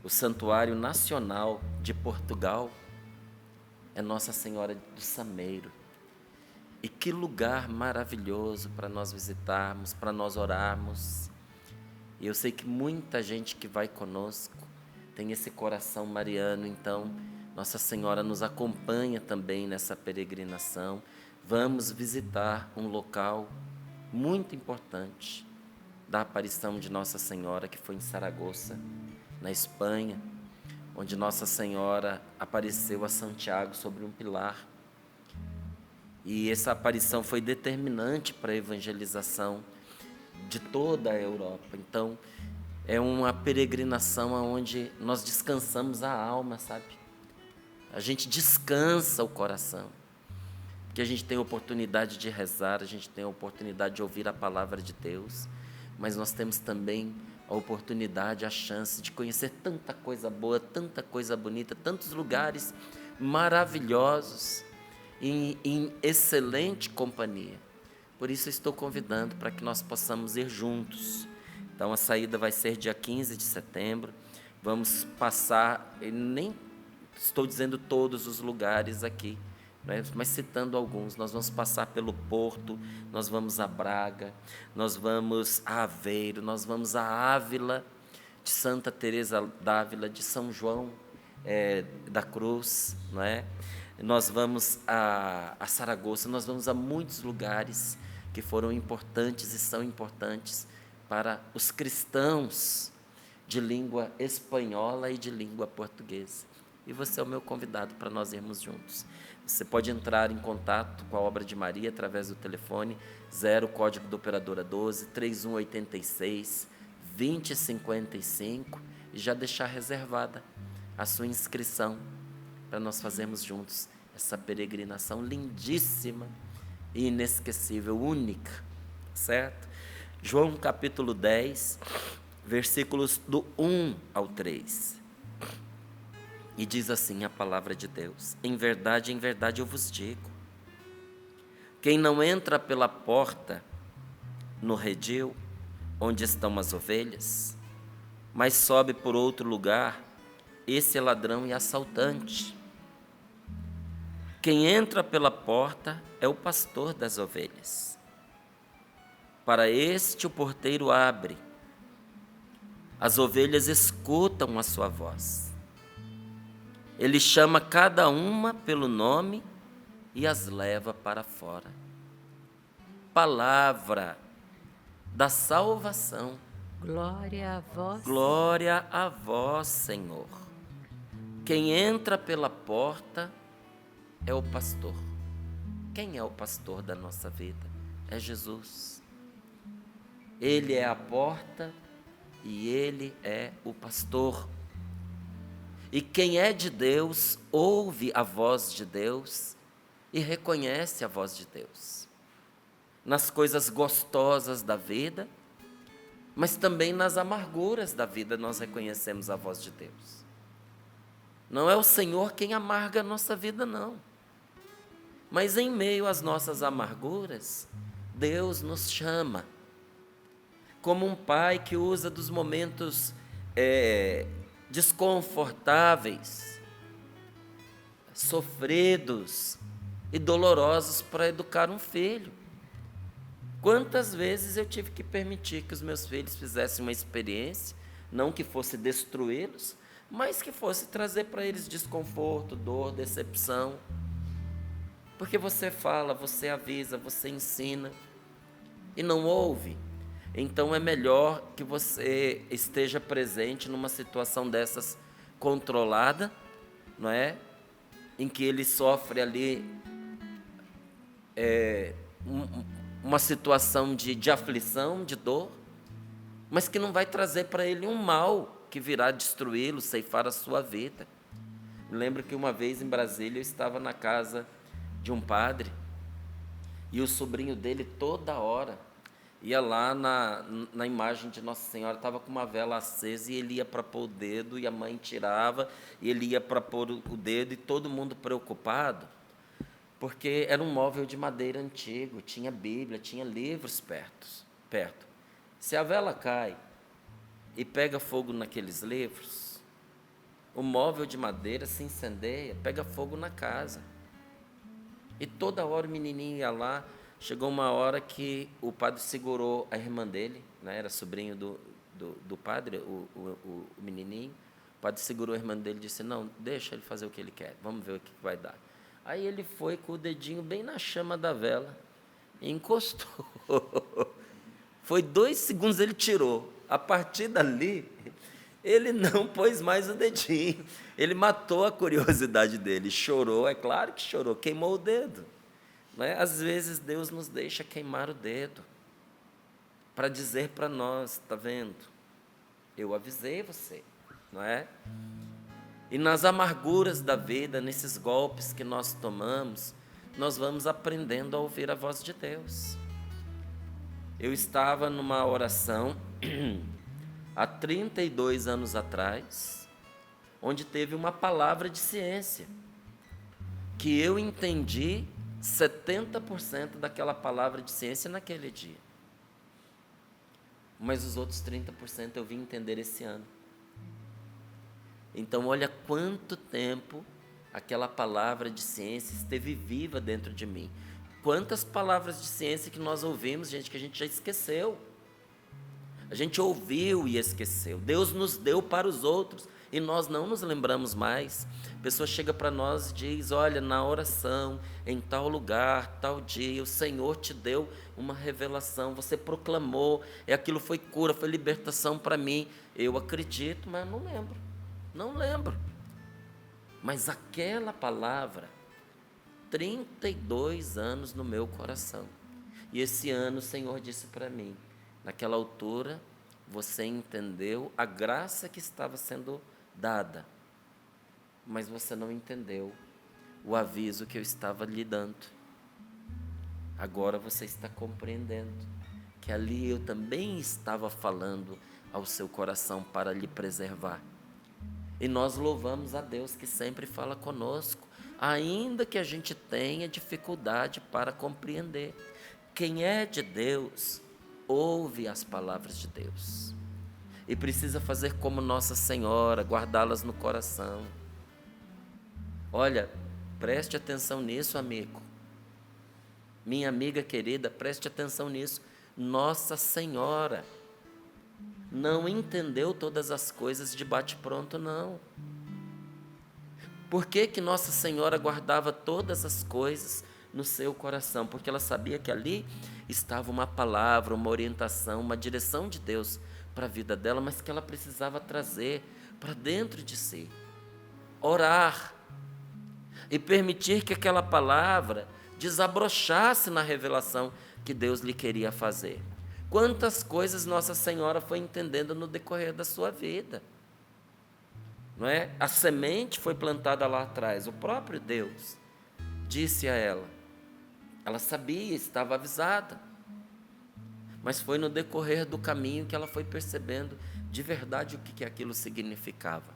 [SPEAKER 2] O santuário nacional de Portugal é Nossa Senhora do Sameiro. E que lugar maravilhoso para nós visitarmos, para nós orarmos. E eu sei que muita gente que vai conosco tem esse coração mariano, então Nossa Senhora nos acompanha também nessa peregrinação. Vamos visitar um local muito importante da aparição de Nossa Senhora, que foi em Saragoça, na Espanha, onde Nossa Senhora apareceu a Santiago sobre um pilar. E essa aparição foi determinante para a evangelização de toda a Europa. Então, é uma peregrinação onde nós descansamos a alma, sabe? A gente descansa o coração, porque a gente tem a oportunidade de rezar, a gente tem a oportunidade de ouvir a palavra de Deus, mas nós temos também a oportunidade, a chance de conhecer tanta coisa boa, tanta coisa bonita, tantos lugares maravilhosos, em excelente companhia. Por isso estou convidando para que nós possamos ir juntos. Então a saída vai ser dia 15 de setembro, vamos passar, nem estou dizendo todos os lugares aqui, né, mas citando alguns. Nós vamos passar pelo Porto, nós vamos a Braga, nós vamos a Aveiro, nós vamos a Ávila, de Santa Teresa d'Ávila, de São João da Cruz, não é? Nós vamos a Saragoça, nós vamos a muitos lugares que foram importantes e são importantes para os cristãos de língua espanhola e de língua portuguesa. E você é o meu convidado para nós irmos juntos. Você pode entrar em contato com a Obra de Maria através do telefone 0, código da operadora 12, 3186 2055 e já deixar reservada a sua inscrição para nós fazermos juntos essa peregrinação lindíssima e inesquecível, única, certo? João capítulo 10, versículos do 1 ao 3. E diz assim a palavra de Deus: em verdade eu vos digo, quem não entra pela porta no redil, onde estão as ovelhas, mas sobe por outro lugar, esse é ladrão e assaltante. Quem entra pela porta é o pastor das ovelhas. Para este o porteiro abre. As ovelhas escutam a sua voz. Ele chama cada uma pelo nome e as leva para fora. Palavra da salvação.
[SPEAKER 1] Glória a vós.
[SPEAKER 2] Glória a vós, Senhor. Quem entra pela porta é o pastor. Quem é o pastor da nossa vida? É Jesus. Ele é a porta e Ele é o pastor. E quem é de Deus, ouve a voz de Deus e reconhece a voz de Deus. Nas coisas gostosas da vida, mas também nas amarguras da vida nós reconhecemos a voz de Deus. Não é o Senhor quem amarga a nossa vida, não. Mas em meio às nossas amarguras, Deus nos chama. Como um pai que usa dos momentos desconfortáveis, sofridos e dolorosos para educar um filho. Quantas vezes eu tive que permitir que os meus filhos fizessem uma experiência, não que fosse destruí-los, mas que fosse trazer para eles desconforto, dor, decepção. Porque você fala, você avisa, você ensina e não ouve. Então é melhor que você esteja presente numa situação dessas controlada, não é? Em que ele sofre ali uma situação de aflição, de dor, mas que não vai trazer para ele um mal que virá destruí-lo, ceifar a sua vida. Me lembro que uma vez em Brasília eu estava na casa de um padre e o sobrinho dele toda hora ia lá na imagem de Nossa Senhora, estava com uma vela acesa e ele ia para pôr o dedo e a mãe tirava e ele ia para pôr o dedo e todo mundo preocupado, porque era um móvel de madeira antigo, tinha Bíblia, tinha livros perto. Se a vela cai e pega fogo naqueles livros, o móvel de madeira se incendeia, pega fogo na casa. E toda hora o menininho ia lá. Chegou uma hora que o padre segurou a irmã dele, né, era sobrinho do padre, o menininho. O padre segurou a irmã dele e disse: não, deixa ele fazer o que ele quer, vamos ver o que vai dar. Aí ele foi com o dedinho bem na chama da vela e encostou. Foi 2 segundos, ele tirou. A partir dali, ele não pôs mais o dedinho. Ele matou a curiosidade dele, chorou, é claro que chorou, queimou o dedo. Não é? Às vezes Deus nos deixa queimar o dedo para dizer para nós: está vendo? Eu avisei você, não é? E nas amarguras da vida, nesses golpes que nós tomamos, nós vamos aprendendo a ouvir a voz de Deus. Eu estava numa oração há 32 anos atrás, onde teve uma palavra de ciência, que eu entendi 70% daquela palavra de ciência naquele dia. Mas os outros 30% eu vim entender esse ano. Então, olha quanto tempo aquela palavra de ciência esteve viva dentro de mim. Quantas palavras de ciência que nós ouvimos, gente, que a gente já esqueceu. A gente ouviu e esqueceu. Deus nos deu para os outros e nós não nos lembramos mais. A pessoa chega para nós e diz: olha, na oração, em tal lugar, tal dia, o Senhor te deu uma revelação, você proclamou, e aquilo foi cura, foi libertação para mim. Eu acredito, mas não lembro. Mas aquela palavra, 32 anos no meu coração. E esse ano o Senhor disse para mim: naquela altura, você entendeu a graça que estava sendo dada, mas você não entendeu o aviso que eu estava lhe dando. Agora você está compreendendo que ali eu também estava falando ao seu coração para lhe preservar. E nós louvamos a Deus que sempre fala conosco, ainda que a gente tenha dificuldade para compreender. Quem é de Deus, ouve as palavras de Deus. E precisa fazer como Nossa Senhora, guardá-las no coração. Olha, preste atenção nisso, amigo. Minha amiga querida, preste atenção nisso. Nossa Senhora não entendeu todas as coisas de bate-pronto, não. Por que Nossa Senhora guardava todas as coisas no seu coração? Porque ela sabia que ali estava uma palavra, uma orientação, uma direção de Deus para a vida dela, mas que ela precisava trazer para dentro de si. Orar e permitir que aquela palavra desabrochasse na revelação que Deus lhe queria fazer. Quantas coisas Nossa Senhora foi entendendo no decorrer da sua vida, não é? A semente foi plantada lá atrás, o próprio Deus disse a ela. Ela sabia, estava avisada, mas foi no decorrer do caminho que ela foi percebendo de verdade o que aquilo significava.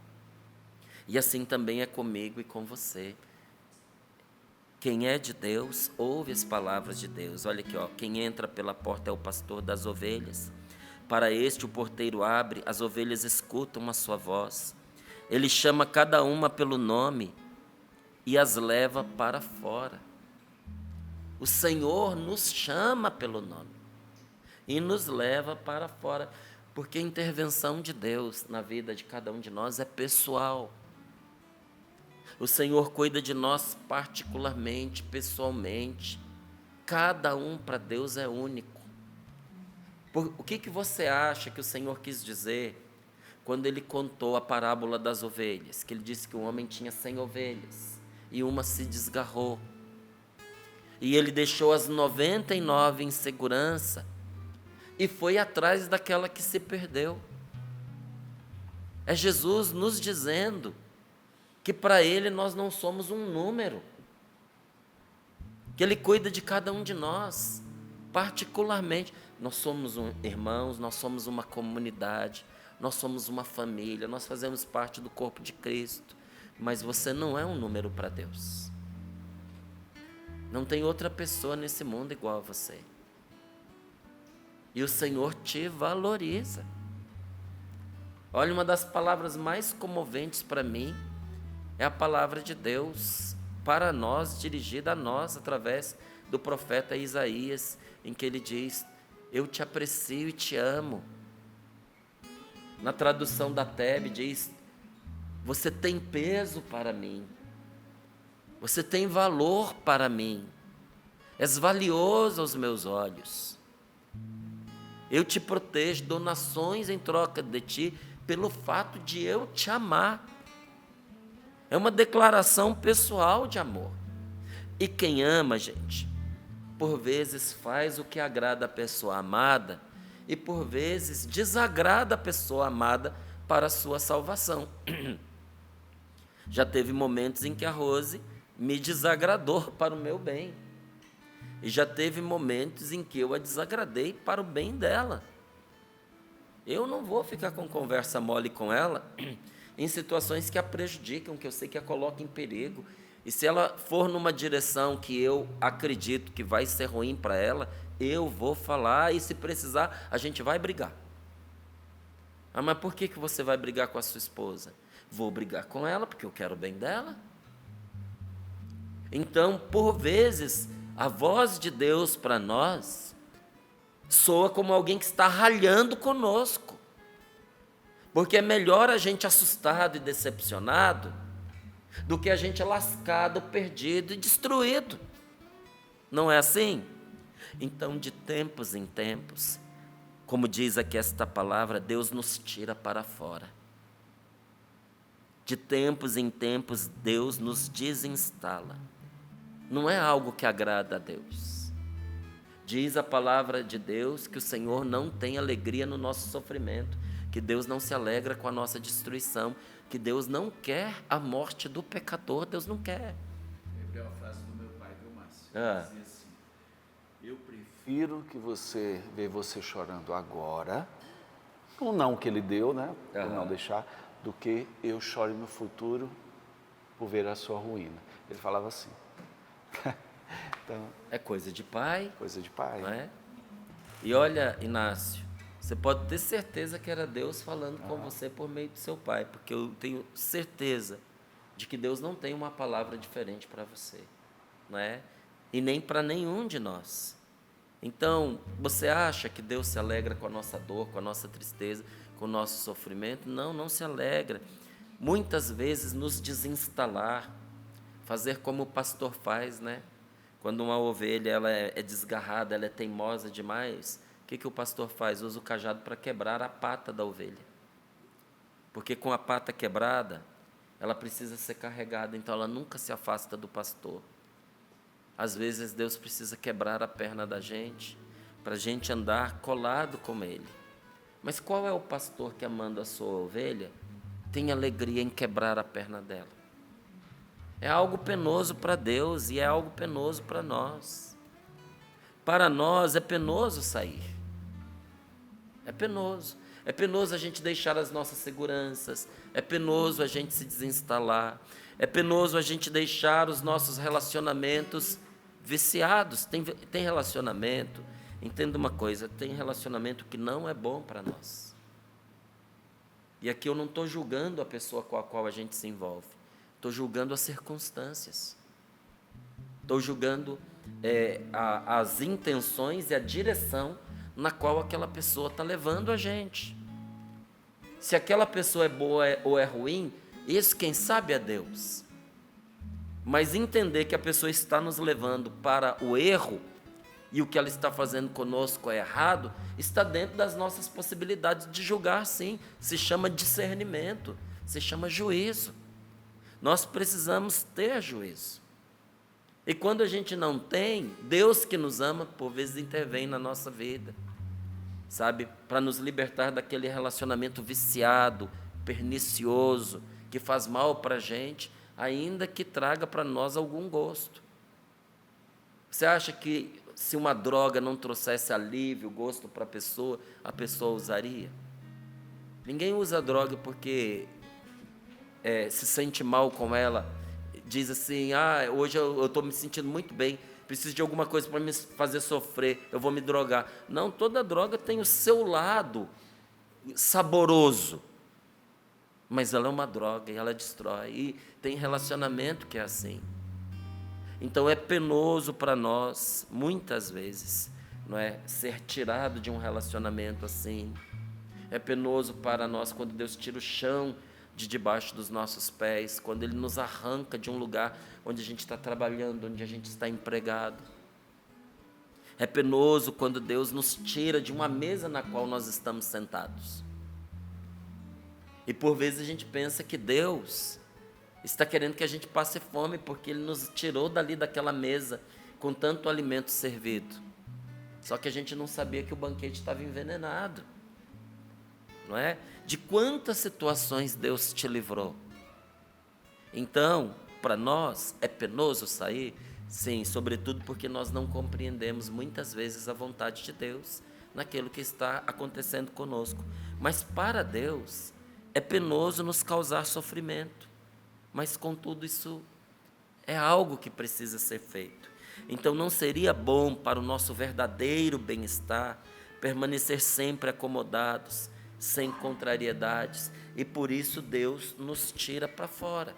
[SPEAKER 2] E assim também é comigo e com você. Quem é de Deus, ouve as palavras de Deus. Olha aqui, ó, quem entra pela porta é o pastor das ovelhas. Para este o porteiro abre, as ovelhas escutam a sua voz. Ele chama cada uma pelo nome e as leva para fora. O Senhor nos chama pelo nome e nos leva para fora, porque a intervenção de Deus na vida de cada um de nós é pessoal. O Senhor cuida de nós particularmente, pessoalmente. Cada um para Deus é único. O que você acha que o Senhor quis dizer quando Ele contou a parábola das ovelhas? Que Ele disse que o homem tinha 100 ovelhas e uma se desgarrou. E Ele deixou as 99 em segurança e foi atrás daquela que se perdeu. É Jesus nos dizendo que para Ele nós não somos um número, que Ele cuida de cada um de nós, particularmente. Nós somos irmãos, nós somos uma comunidade, nós somos uma família, nós fazemos parte do corpo de Cristo, mas você não é um número para Deus. Não tem outra pessoa nesse mundo igual a você. E o Senhor te valoriza. Olha, uma das palavras mais comoventes para mim é a palavra de Deus para nós, dirigida a nós através do profeta Isaías, em que ele diz: eu te aprecio e te amo. Na tradução da TEB diz: você tem peso para mim, você tem valor para mim, és valioso aos meus olhos. Eu te protejo, dou nações em troca de ti, pelo fato de eu te amar. É uma declaração pessoal de amor. E quem ama, gente, por vezes faz o que agrada a pessoa amada e por vezes desagrada a pessoa amada para a sua salvação. Já teve momentos em que a Rose me desagradou para o meu bem. E já teve momentos em que eu a desagradei para o bem dela. Eu não vou ficar com conversa mole com ela em situações que a prejudicam, que eu sei que a colocam em perigo. E se ela for numa direção que eu acredito que vai ser ruim para ela, eu vou falar e, se precisar, a gente vai brigar. Ah, mas por que você vai brigar com a sua esposa? Vou brigar com ela porque eu quero o bem dela. Então, por vezes, a voz de Deus para nós soa como alguém que está ralhando conosco. Porque é melhor a gente assustado e decepcionado do que a gente lascado, perdido e destruído. Não é assim? Então, de tempos em tempos, como diz aqui esta palavra, Deus nos tira para fora. De tempos em tempos, Deus nos desinstala. Não é algo que agrada a Deus. Diz a palavra de Deus que o Senhor não tem alegria no nosso sofrimento, que Deus não se alegra com a nossa destruição, que Deus não quer a morte do pecador, Deus não quer.
[SPEAKER 3] Lembrei uma frase do meu pai, viu, Márcio?
[SPEAKER 2] Ah.
[SPEAKER 3] Dizia assim: eu prefiro que você ver você chorando agora, o não que ele deu, né? Por não deixar, do que eu chore no futuro por ver a sua ruína. Ele falava assim. Então,
[SPEAKER 2] É coisa de pai,
[SPEAKER 3] coisa de pai.
[SPEAKER 2] não é? E olha, Inácio, você pode ter certeza que era Deus falando com você por meio do seu pai, porque eu tenho certeza de que Deus não tem uma palavra diferente para você, não é? E nem para nenhum de nós. Então, você acha que Deus se alegra com a nossa dor, com a nossa tristeza, com o nosso sofrimento? Não, não se alegra. Muitas vezes nos desinstalar, fazer como o pastor faz, né? Quando uma ovelha ela é desgarrada, ela é teimosa demais, o que o pastor faz? Usa o cajado para quebrar a pata da ovelha. Porque com a pata quebrada, ela precisa ser carregada, então ela nunca se afasta do pastor. Às vezes Deus precisa quebrar a perna da gente, para a gente andar colado com Ele. Mas qual é o pastor que, amando a sua ovelha, tem alegria em quebrar a perna dela? É algo penoso para Deus e é algo penoso para nós. Para nós é penoso sair. É penoso. É penoso a gente deixar as nossas seguranças. É penoso a gente se desinstalar. É penoso a gente deixar os nossos relacionamentos viciados. Tem relacionamento, entenda uma coisa, tem relacionamento que não é bom para nós. E aqui eu não estou julgando a pessoa com a qual a gente se envolve. Estou julgando as circunstâncias. Estou julgando as intenções e a direção na qual aquela pessoa está levando a gente. Se aquela pessoa é boa ou é ruim, isso quem sabe é Deus. Mas entender que a pessoa está nos levando para o erro e o que ela está fazendo conosco é errado, está dentro das nossas possibilidades de julgar, sim. Se chama discernimento, se chama juízo. Nós precisamos ter juízo. E quando a gente não tem, Deus que nos ama, por vezes intervém na nossa vida, sabe? Para nos libertar daquele relacionamento viciado, pernicioso, que faz mal para a gente, ainda que traga para nós algum gosto. Você acha que se uma droga não trouxesse alívio, gosto para a pessoa usaria? Ninguém usa droga porque se sente mal com ela, diz assim, hoje eu estou me sentindo muito bem, preciso de alguma coisa para me fazer sofrer, eu vou me drogar. Não, toda droga tem o seu lado saboroso, mas ela é uma droga e ela destrói, e tem relacionamento que é assim. Então é penoso para nós, muitas vezes, não é, ser tirado de um relacionamento assim. É penoso para nós quando Deus tira o chão de debaixo dos nossos pés, quando Ele nos arranca de um lugar onde a gente está trabalhando, onde a gente está empregado. É penoso quando Deus nos tira de uma mesa na qual nós estamos sentados. E por vezes a gente pensa que Deus está querendo que a gente passe fome, porque Ele nos tirou dali daquela mesa com tanto alimento servido. Só que a gente não sabia que o banquete estava envenenado. Não é? De quantas situações Deus te livrou. Então, para nós, é penoso sair? Sim, sobretudo porque nós não compreendemos muitas vezes a vontade de Deus naquilo que está acontecendo conosco. Mas para Deus, é penoso nos causar sofrimento. Mas, contudo, isso é algo que precisa ser feito. Então, não seria bom para o nosso verdadeiro bem-estar permanecer sempre acomodados, sem contrariedades, e por isso Deus nos tira para fora.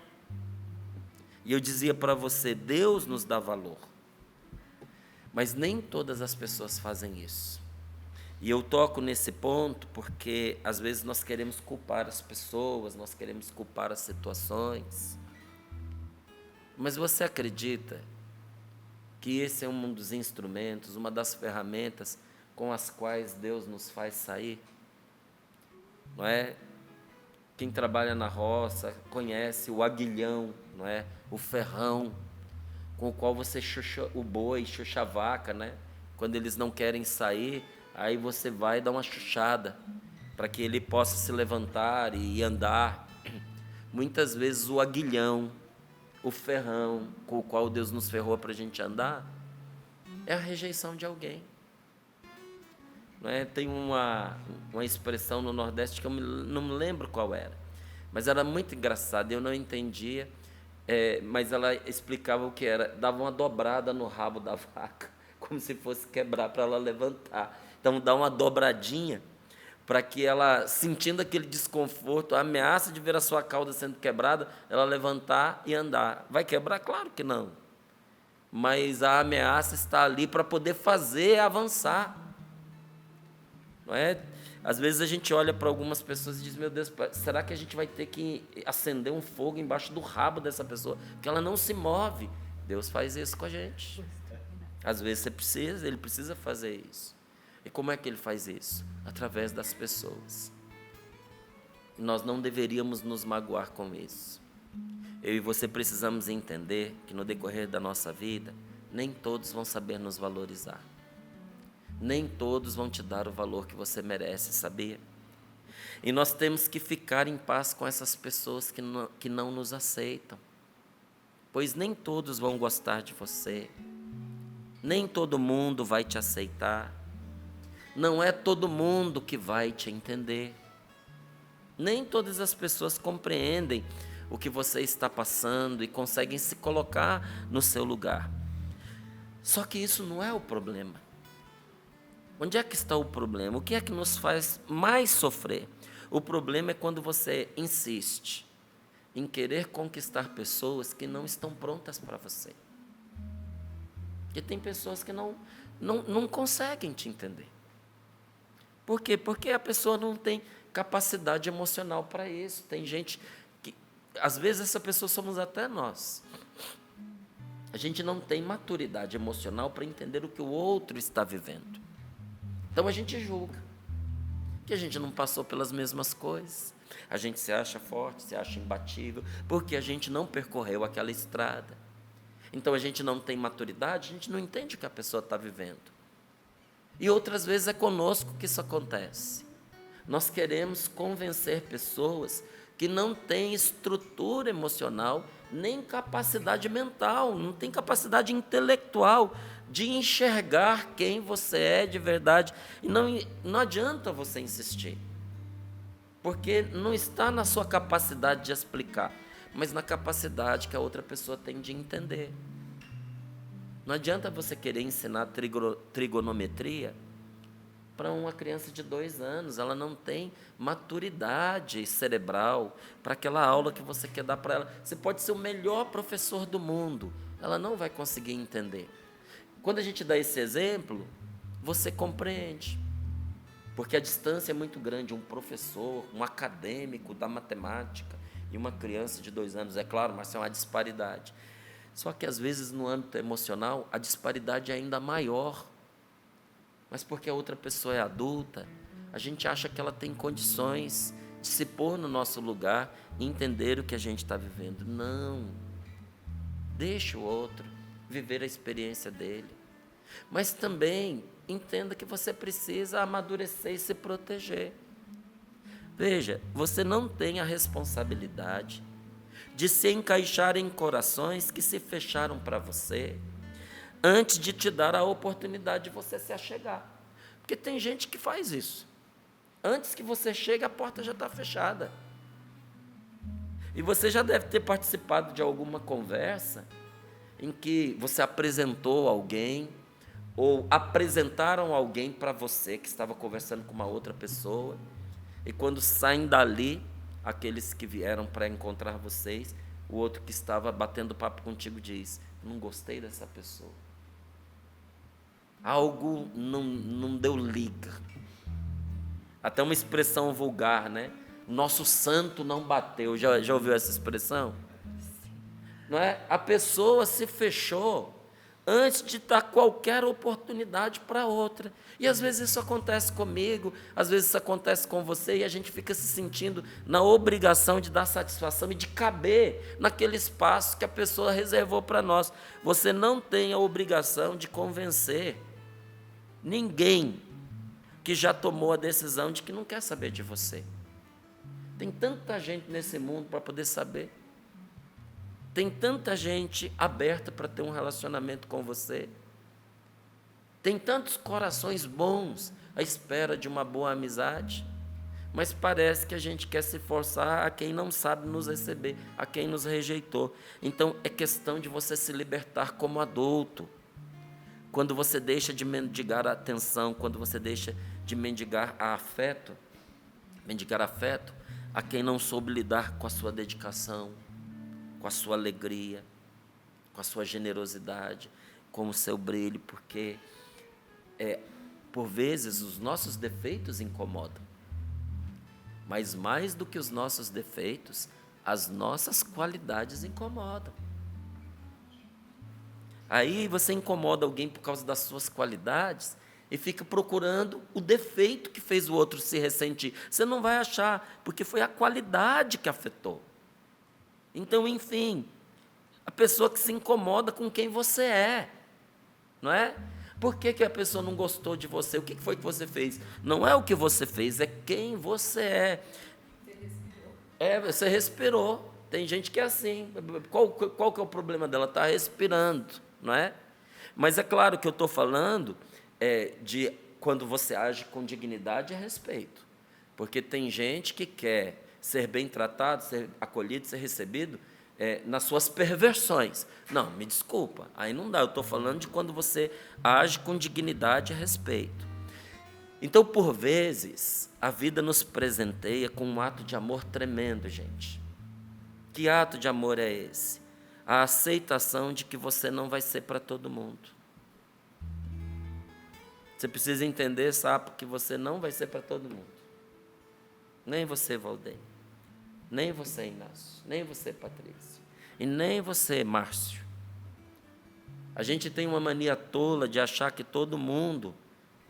[SPEAKER 2] E eu dizia para você, Deus nos dá valor, mas nem todas as pessoas fazem isso. E eu toco nesse ponto porque, às vezes, nós queremos culpar as pessoas, nós queremos culpar as situações. Mas você acredita que esse é um dos instrumentos, uma das ferramentas com as quais Deus nos faz sair? Não é? Quem trabalha na roça conhece o aguilhão, não é? O ferrão, com o qual você xuxa o boi, xuxa a vaca, né? Quando eles não querem sair, aí você vai dar uma chuchada para que ele possa se levantar e andar. Muitas vezes o aguilhão, o ferrão com o qual Deus nos ferrou para a gente andar, é a rejeição de alguém. Não é? Tem uma expressão no Nordeste que eu não me lembro qual era, mas era muito engraçada, eu não entendia, mas ela explicava o que era, dava uma dobrada no rabo da vaca, como se fosse quebrar para ela levantar. Então dá uma dobradinha para que ela, sentindo aquele desconforto, a ameaça de ver a sua cauda sendo quebrada, ela levantar e andar. Vai quebrar? Claro que não. Mas a ameaça está ali para poder fazer avançar. Não é? Às vezes a gente olha para algumas pessoas e diz, meu Deus, será que a gente vai ter que acender um fogo embaixo do rabo dessa pessoa? Porque ela não se move. Deus faz isso com a gente. Às vezes ele precisa fazer isso. E como é que ele faz isso? Através das pessoas. E nós não deveríamos nos magoar com isso. Eu e você precisamos entender que no decorrer da nossa vida, nem todos vão saber nos valorizar. Nem todos vão te dar o valor que você merece, sabia? E nós temos que ficar em paz com essas pessoas que não nos aceitam. Pois nem todos vão gostar de você. Nem todo mundo vai te aceitar. Não é todo mundo que vai te entender. Nem todas as pessoas compreendem o que você está passando e conseguem se colocar no seu lugar. Só que isso não é o problema. Onde é que está o problema? O que é que nos faz mais sofrer? O problema é quando você insiste em querer conquistar pessoas que não estão prontas para você. Porque tem pessoas que não conseguem te entender. Por quê? Porque a pessoa não tem capacidade emocional para isso. Tem gente que, às vezes, essa pessoa somos até nós. A gente não tem maturidade emocional para entender o que o outro está vivendo. Então a gente julga, que a gente não passou pelas mesmas coisas. A gente se acha forte, se acha imbatível, porque a gente não percorreu aquela estrada. Então a gente não tem maturidade, a gente não entende o que a pessoa está vivendo. E outras vezes é conosco que isso acontece. Nós queremos convencer pessoas que não têm estrutura emocional, nem capacidade mental, não tem capacidade intelectual de enxergar quem você é de verdade. E não adianta você insistir, porque não está na sua capacidade de explicar, mas na capacidade que a outra pessoa tem de entender. Não adianta você querer ensinar trigonometria para uma criança de 2 anos. Ela não tem maturidade cerebral para aquela aula que você quer dar para ela. Você pode ser o melhor professor do mundo, ela não vai conseguir entender. Quando a gente dá esse exemplo, você compreende. Porque a distância é muito grande. Um professor, um acadêmico da matemática e uma criança de 2 anos, é claro, mas é uma disparidade. Só que, às vezes, no âmbito emocional, a disparidade é ainda maior. Mas porque a outra pessoa é adulta, a gente acha que ela tem condições de se pôr no nosso lugar e entender o que a gente está vivendo. Não. Deixa o outro viver a experiência dele. Mas também entenda que você precisa amadurecer e se proteger. Veja, você não tem a responsabilidade de se encaixar em corações que se fecharam para você antes de te dar a oportunidade de você se achegar. Porque tem gente que faz isso. Antes que você chegue, a porta já está fechada. E você já deve ter participado de alguma conversa em que você apresentou alguém, ou apresentaram alguém para você que estava conversando com uma outra pessoa, e quando saem dali, aqueles que vieram para encontrar vocês, o outro que estava batendo papo contigo diz: não gostei dessa pessoa. Algo não deu liga. Até uma expressão vulgar, né? Nosso santo não bateu. Já ouviu essa expressão? Não é? A pessoa se fechou antes de dar qualquer oportunidade para outra. E às vezes isso acontece comigo, às vezes isso acontece com você, e a gente fica se sentindo na obrigação de dar satisfação e de caber naquele espaço que a pessoa reservou para nós. Você não tem a obrigação de convencer ninguém que já tomou a decisão de que não quer saber de você. Tem tanta gente nesse mundo para poder saber. Tem tanta gente aberta para ter um relacionamento com você. Tem tantos corações bons à espera de uma boa amizade. Mas parece que a gente quer se forçar a quem não sabe nos receber, a quem nos rejeitou. Então, é questão de você se libertar como adulto. Quando você deixa de mendigar a atenção, quando você deixa de mendigar afeto a quem não soube lidar com a sua dedicação, com a sua alegria, com a sua generosidade, com o seu brilho, porque, por vezes, os nossos defeitos incomodam. Mas mais do que os nossos defeitos, as nossas qualidades incomodam. Aí você incomoda alguém por causa das suas qualidades e fica procurando o defeito que fez o outro se ressentir. Você não vai achar, porque foi a qualidade que afetou. Então, enfim, a pessoa que se incomoda com quem você é, não é? Por que a pessoa não gostou de você? O que foi que você fez? Não é o que você fez, é quem você é. Você respirou. Tem gente que é assim. Qual que é o problema dela? Está respirando, não é? Mas é claro que eu estou falando de quando você age com dignidade e respeito. Porque tem gente que quer ser bem tratado, ser acolhido, ser recebido nas suas perversões. Não, me desculpa, aí não dá. Eu estou falando de quando você age com dignidade e respeito. Então, por vezes, a vida nos presenteia com um ato de amor tremendo, gente. Que ato de amor é esse? A aceitação de que você não vai ser para todo mundo. Você precisa entender, sabe, que você não vai ser para todo mundo. Nem você, Valdeir. Nem você, Inácio. Nem você, Patrícia. E nem você, Márcio. A gente tem uma mania tola de achar que todo mundo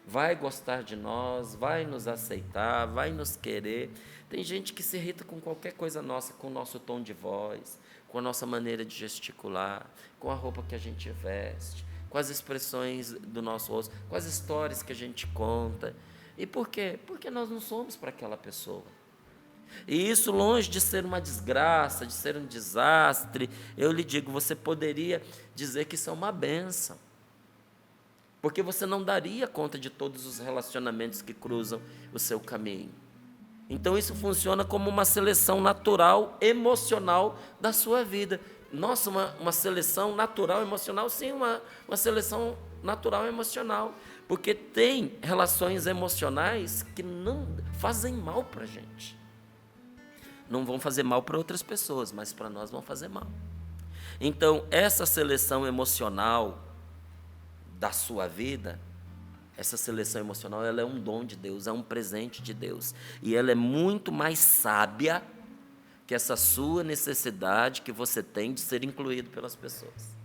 [SPEAKER 2] vai gostar de nós, vai nos aceitar, vai nos querer. Tem gente que se irrita com qualquer coisa nossa, com o nosso tom de voz, com a nossa maneira de gesticular, com a roupa que a gente veste, com as expressões do nosso rosto, com as histórias que a gente conta. E por quê? Porque nós não somos para aquela pessoa. E isso, longe de ser uma desgraça, de ser um desastre, eu lhe digo, você poderia dizer que isso é uma bênção. Porque você não daria conta de todos os relacionamentos que cruzam o seu caminho. Então, isso funciona como uma seleção natural, emocional da sua vida. Nossa, uma seleção natural, emocional? Sim, uma seleção natural, emocional. Porque tem relações emocionais que não fazem mal para a gente. Não vão fazer mal para outras pessoas, mas para nós vão fazer mal. Então, essa seleção emocional da sua vida, essa seleção emocional, ela é um dom de Deus, é um presente de Deus. E ela é muito mais sábia que essa sua necessidade que você tem de ser incluído pelas pessoas.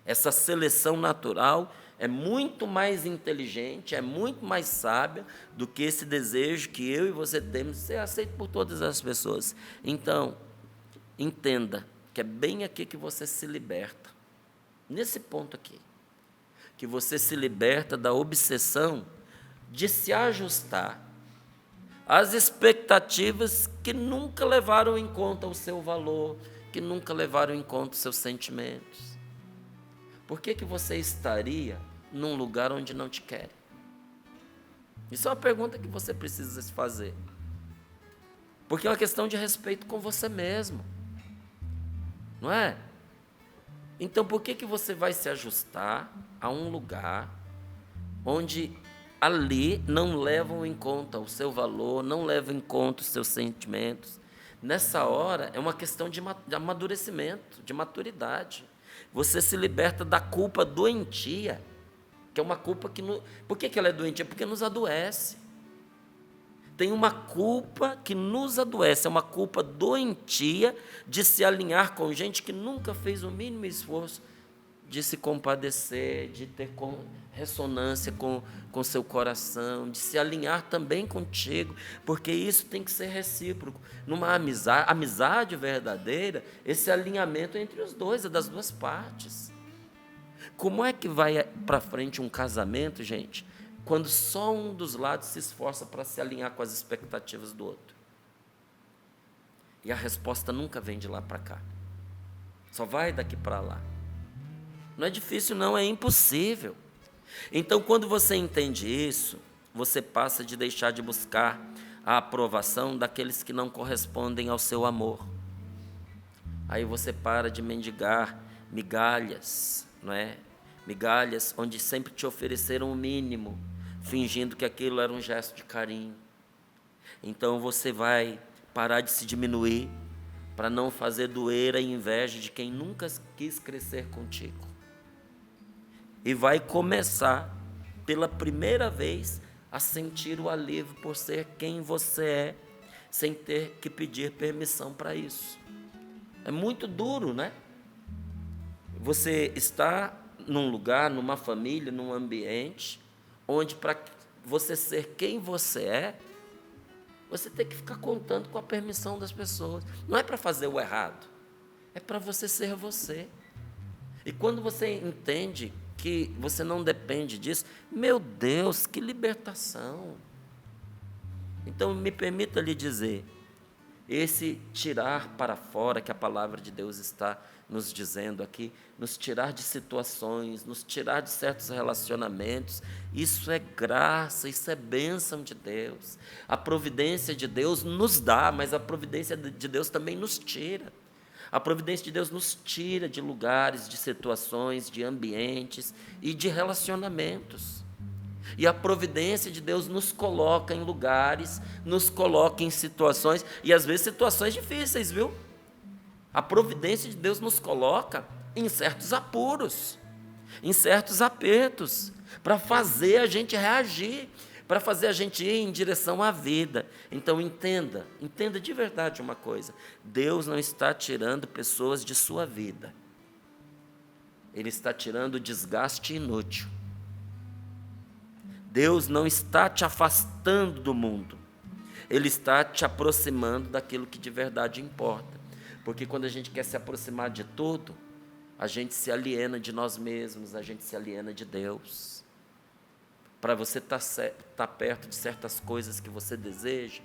[SPEAKER 2] Essa seleção natural é muito mais inteligente, é muito mais sábia do que esse desejo que eu e você temos de ser aceito por todas as pessoas. Então, entenda que é bem aqui que você se liberta. Nesse ponto aqui, que você se liberta da obsessão de se ajustar às expectativas que nunca levaram em conta o seu valor, que nunca levaram em conta os seus sentimentos. Por que você estaria num lugar onde não te querem? Isso é uma pergunta que você precisa se fazer. Porque é uma questão de respeito com você mesmo. Não é? Então, por que você vai se ajustar a um lugar onde ali não levam em conta o seu valor, não levam em conta os seus sentimentos? Nessa hora, é uma questão de amadurecimento, de maturidade. Você se liberta da culpa doentia, que é uma culpa que... Por que ela é doentia? Porque nos adoece. tem uma culpa que nos adoece, é uma culpa doentia de se alinhar com gente que nunca fez o mínimo esforço de se compadecer, de ter ressonância com seu coração, de se alinhar também contigo, porque isso tem que ser recíproco. Numa amizade verdadeira, esse alinhamento é entre os dois, é das duas partes. Como é que vai para frente um casamento, gente, quando só um dos lados se esforça para se alinhar com as expectativas do outro? E a resposta nunca vem de lá para cá, só vai daqui para lá. Não é difícil, não, é impossível. Então, quando você entende isso, você passa de deixar de buscar a aprovação daqueles que não correspondem ao seu amor. Aí você para de mendigar migalhas, não é? Migalhas onde sempre te ofereceram o mínimo, fingindo que aquilo era um gesto de carinho. Então você vai parar de se diminuir para não fazer doer a inveja de quem nunca quis crescer contigo. E vai começar, pela primeira vez, a sentir o alívio por ser quem você é, sem ter que pedir permissão para isso. É muito duro, né? Você está num lugar, numa família, num ambiente, onde para você ser quem você é, você tem que ficar contando com a permissão das pessoas. Não é para fazer o errado, é para você ser você. E quando você entende que você não depende disso, meu Deus, que libertação! Então, me permita lhe dizer, esse tirar para fora que a palavra de Deus está nos dizendo aqui, nos tirar de situações, nos tirar de certos relacionamentos, isso é graça, isso é bênção de Deus. A providência de Deus nos dá, mas a providência de Deus também nos tira. A providência de Deus nos tira de lugares, de situações, de ambientes e de relacionamentos. E a providência de Deus nos coloca em lugares, nos coloca em situações, e às vezes situações difíceis, viu? A providência de Deus nos coloca em certos apuros, em certos apertos, para fazer a gente reagir, para fazer a gente ir em direção à vida. Então entenda de verdade uma coisa: Deus não está tirando pessoas de sua vida, Ele está tirando o desgaste inútil. Deus não está te afastando do mundo, Ele está te aproximando daquilo que de verdade importa. Porque quando a gente quer se aproximar de tudo, a gente se aliena de nós mesmos, a gente se aliena de Deus. Para você estar perto de certas coisas que você deseja,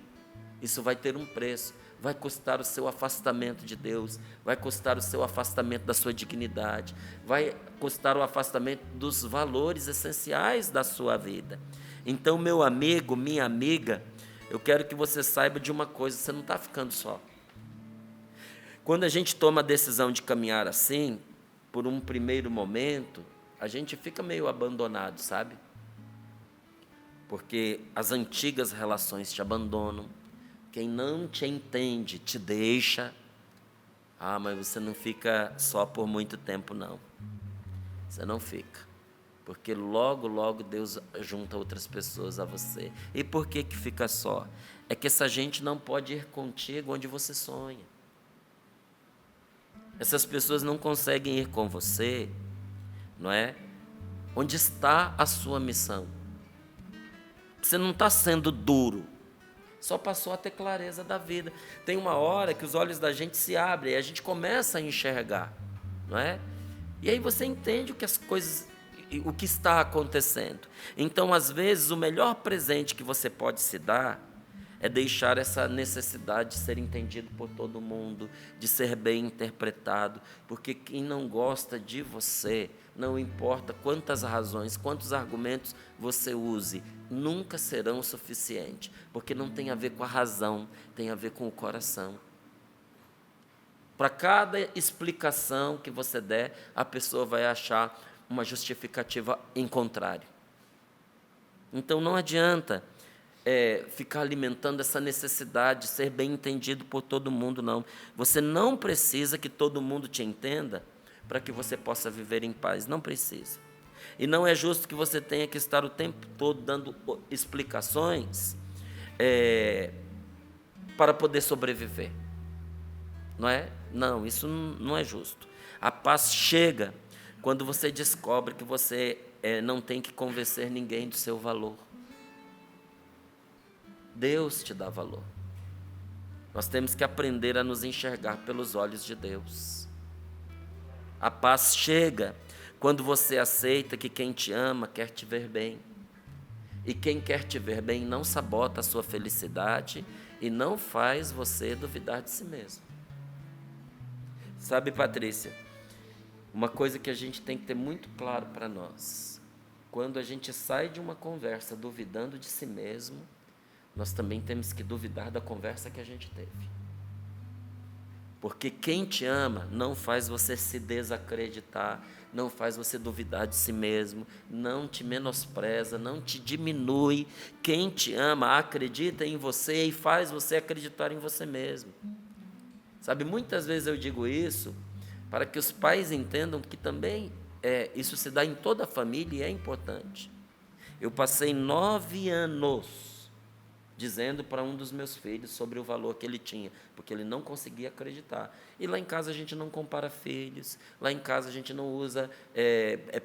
[SPEAKER 2] isso vai ter um preço, vai custar o seu afastamento de Deus, vai custar o seu afastamento da sua dignidade, vai custar o afastamento dos valores essenciais da sua vida. Então, meu amigo, minha amiga, eu quero que você saiba de uma coisa: você não está ficando só. Quando a gente toma a decisão de caminhar assim, por um primeiro momento, a gente fica meio abandonado, sabe? Porque as antigas relações te abandonam, quem não te entende te deixa. Ah, mas você não fica só por muito tempo, não. Você não fica, porque logo, logo Deus junta outras pessoas a você. E por que fica só? É que essa gente não pode ir contigo onde você sonha. Essas pessoas não conseguem ir com você, não é? Onde está a sua missão? Você não está sendo duro, só passou a ter clareza da vida. Tem uma hora que os olhos da gente se abrem e a gente começa a enxergar, não é? E aí você entende o que está acontecendo. Então, às vezes, o melhor presente que você pode se dar é deixar essa necessidade de ser entendido por todo mundo, de ser bem interpretado, porque quem não gosta de você, não importa quantas razões, quantos argumentos você use, nunca serão suficientes, porque não tem a ver com a razão, tem a ver com o coração. Para cada explicação que você der, a pessoa vai achar uma justificativa em contrário. Então não adianta ficar alimentando essa necessidade de ser bem entendido por todo mundo, não. Você não precisa que todo mundo te entenda para que você possa viver em paz, não precisa. E não é justo que você tenha que estar o tempo todo dando explicações para poder sobreviver. Não é? Não, isso não é justo. A paz chega quando você descobre que você não tem que convencer ninguém do seu valor. Deus te dá valor. Nós temos que aprender a nos enxergar pelos olhos de Deus. A paz chega quando você aceita que quem te ama quer te ver bem. E quem quer te ver bem não sabota a sua felicidade e não faz você duvidar de si mesmo. Sabe, Patrícia, uma coisa que a gente tem que ter muito claro para nós: quando a gente sai de uma conversa duvidando de si mesmo, nós também temos que duvidar da conversa que a gente teve. Porque quem te ama não faz você se desacreditar, não faz você duvidar de si mesmo, não te menospreza, não te diminui. Quem te ama acredita em você e faz você acreditar em você mesmo. Sabe, muitas vezes eu digo isso para que os pais entendam que também isso se dá em toda a família e é importante. Eu passei 9 anos dizendo para um dos meus filhos sobre o valor que ele tinha, porque ele não conseguia acreditar. E lá em casa a gente não compara filhos, lá em casa a gente não usa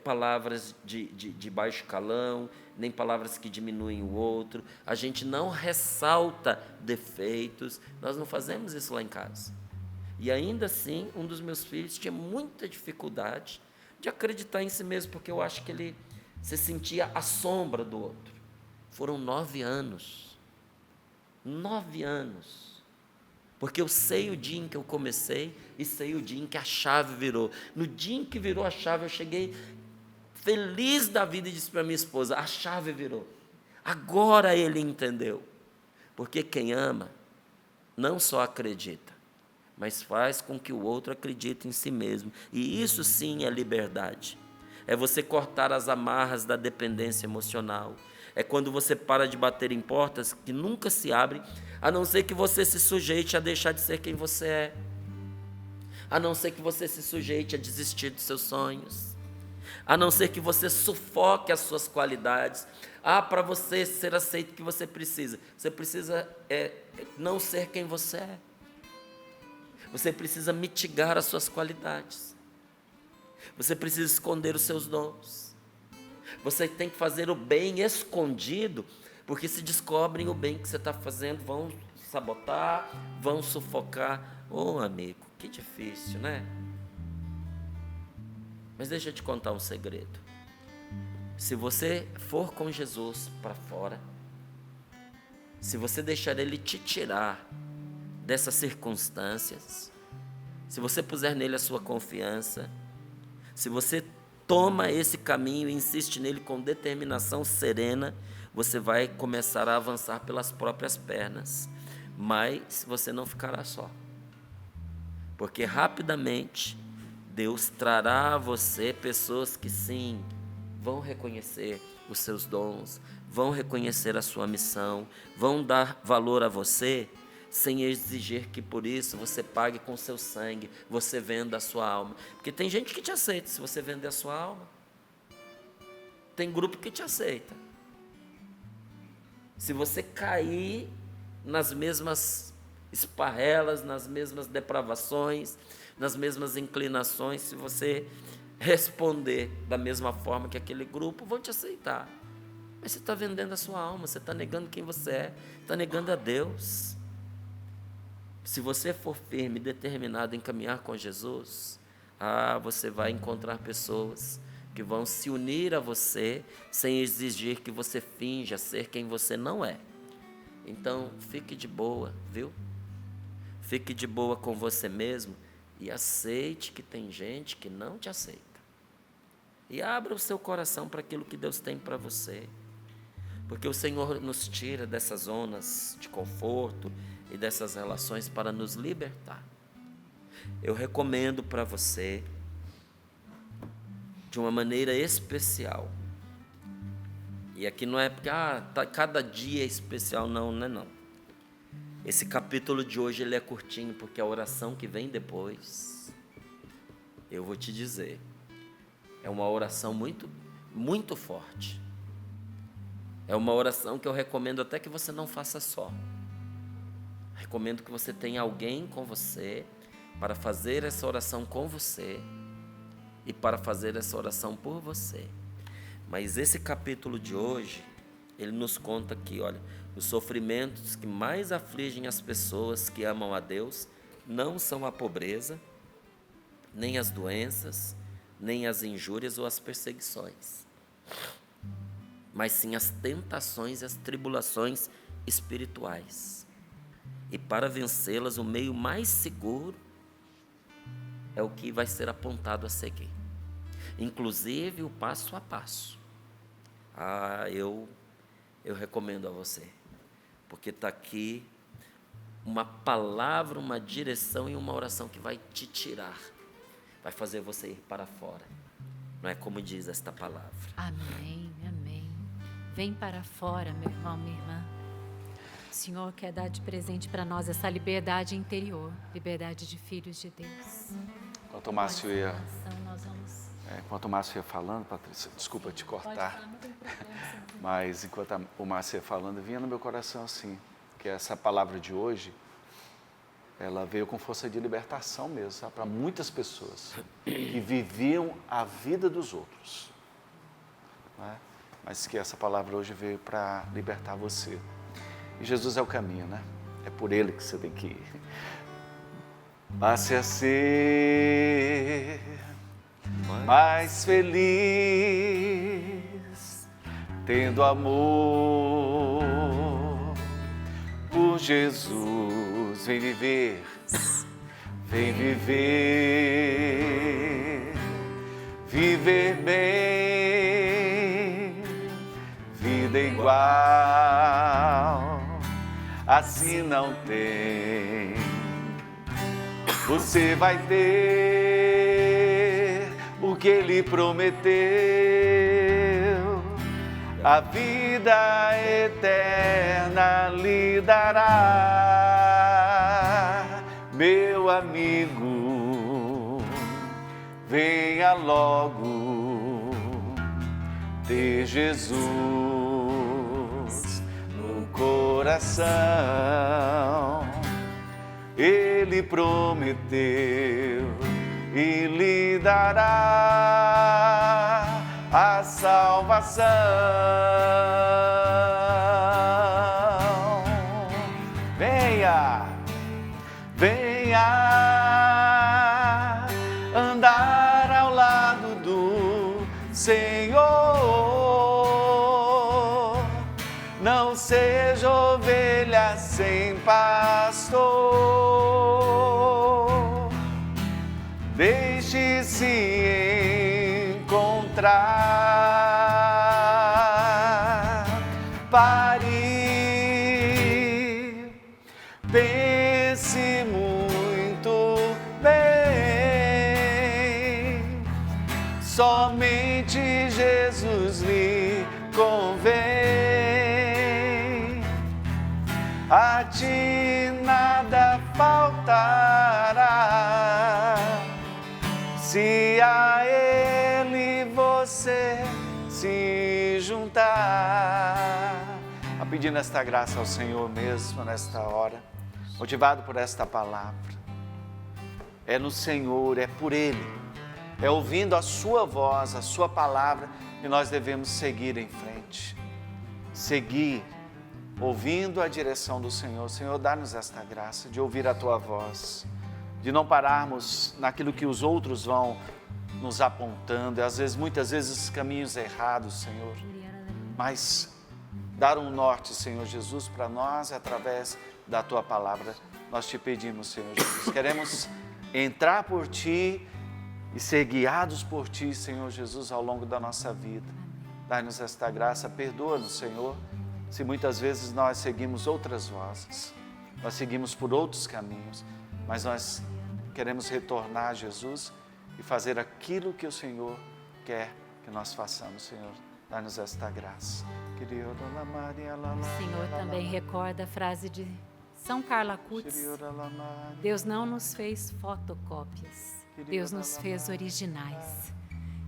[SPEAKER 2] palavras de baixo calão, nem palavras que diminuem o outro, a gente não ressalta defeitos, nós não fazemos isso lá em casa. E ainda assim, um dos meus filhos tinha muita dificuldade de acreditar em si mesmo, porque eu acho que ele se sentia à sombra do outro. Foram 9 anos. 9 anos. Porque eu sei o dia em que eu comecei e sei o dia em que a chave virou. No dia em que virou a chave, eu cheguei feliz da vida e disse para minha esposa: a chave virou. Agora ele entendeu. Porque quem ama não só acredita, mas faz com que o outro acredite em si mesmo. E isso sim é liberdade. É você cortar as amarras da dependência emocional. É quando você para de bater em portas que nunca se abrem, a não ser que você se sujeite a deixar de ser quem você é. A não ser que você se sujeite a desistir dos seus sonhos. A não ser que você sufoque as suas qualidades. Para você ser aceito, o que você precisa? Você precisa não ser quem você é. Você precisa mitigar as suas qualidades. Você precisa esconder os seus dons. Você tem que fazer o bem escondido, porque se descobrem o bem que você está fazendo, vão sabotar, vão sufocar. Amigo, que difícil, né? Mas deixa eu te contar um segredo. Se você for com Jesus para fora, se você deixar Ele te tirar dessas circunstâncias, se você puser nele a sua confiança, se você toma esse caminho e insiste nele com determinação serena, você vai começar a avançar pelas próprias pernas, mas você não ficará só, porque rapidamente Deus trará a você pessoas que sim, vão reconhecer os seus dons, vão reconhecer a sua missão, vão dar valor a você, sem exigir que por isso você pague com seu sangue, você venda a sua alma. Porque tem gente que te aceita se você vender a sua alma. Tem grupo que te aceita. Se você cair nas mesmas esparrelas, nas mesmas depravações, nas mesmas inclinações, se você responder da mesma forma que aquele grupo, vão te aceitar. Mas você está vendendo a sua alma, você está negando quem você é, está negando a Deus. Se você for firme e determinado em caminhar com Jesus, você vai encontrar pessoas que vão se unir a você sem exigir que você finja ser quem você não é. Então, fique de boa, viu? Fique de boa com você mesmo e aceite que tem gente que não te aceita. E abra o seu coração para aquilo que Deus tem para você. Porque o Senhor nos tira dessas zonas de conforto e dessas relações para nos libertar. Eu recomendo para você, de uma maneira especial, e aqui não é porque cada dia é especial, não. Esse capítulo de hoje ele é curtinho, porque a oração que vem depois, eu vou te dizer, é uma oração muito, muito forte. É uma oração que eu recomendo até que você não faça só. Recomendo que você tenha alguém com você para fazer essa oração com você e para fazer essa oração por você. Mas esse capítulo de hoje, ele nos conta que, olha, os sofrimentos que mais afligem as pessoas que amam a Deus não são a pobreza, nem as doenças, nem as injúrias ou as perseguições, mas sim as tentações e as tribulações espirituais. E para vencê-las, o meio mais seguro é o que vai ser apontado a seguir, inclusive o passo a passo. Eu recomendo a você, porque está aqui uma palavra, uma direção e uma oração que vai te tirar, vai fazer você ir para fora. Não é como diz esta palavra.
[SPEAKER 1] Amém, amém. Vem para fora, meu irmão, minha irmã. O Senhor quer dar de presente para nós essa liberdade interior, liberdade de filhos de Deus.
[SPEAKER 3] Enquanto o Márcio ia,
[SPEAKER 1] Nós vamos...
[SPEAKER 3] enquanto o Márcio ia falando, Patrícia, desculpa te
[SPEAKER 1] Pode
[SPEAKER 3] cortar,
[SPEAKER 1] falar, não tem problema.
[SPEAKER 3] mas enquanto o Márcio ia falando, vinha no meu coração assim, que essa palavra de hoje, ela veio com força de libertação mesmo, sabe? Para muitas pessoas que viviam a vida dos outros, né? Mas que essa palavra hoje veio para libertar você. E Jesus é o caminho, né? É por Ele que você tem que ir. Passe a ser mais feliz, tendo amor por Jesus. Vem viver, vem viver, viver bem, vida igual, assim não tem. Você vai ter o que Ele prometeu, a vida eterna lhe dará. Meu amigo, venha logo ter Jesus no coração. Ele prometeu e lhe dará a salvação. Venha, venha andar ao lado do Senhor. Não seja ovelha sem pastor. Deixe-se encontrar. Pare, pense muito bem. Somente Jesus lhe convém. A ti nada faltará, se a Ele você se juntar. A pedindo esta graça ao Senhor mesmo nesta hora, motivado por esta palavra. É no Senhor, é por Ele, é ouvindo a sua voz, a sua palavra, que nós devemos seguir em frente. Seguir, ouvindo a direção do Senhor. Senhor, dá-nos esta graça de ouvir a Tua voz, de não pararmos naquilo que os outros vão nos apontando, e às vezes, muitas vezes, caminhos errados, Senhor, mas dar um norte, Senhor Jesus, para nós, através da Tua palavra. Nós te pedimos, Senhor Jesus, queremos entrar por Ti e ser guiados por Ti, Senhor Jesus, ao longo da nossa vida. Dá-nos esta graça, perdoa-nos, Senhor, se muitas vezes nós seguimos outras vozes, nós seguimos por outros caminhos, mas nós queremos retornar a Jesus e fazer aquilo que o Senhor quer que nós façamos, Senhor. Dá-nos esta graça.
[SPEAKER 1] O Senhor também recorda a frase de São Carla Cutz: Deus não nos fez fotocópias, Deus nos fez originais.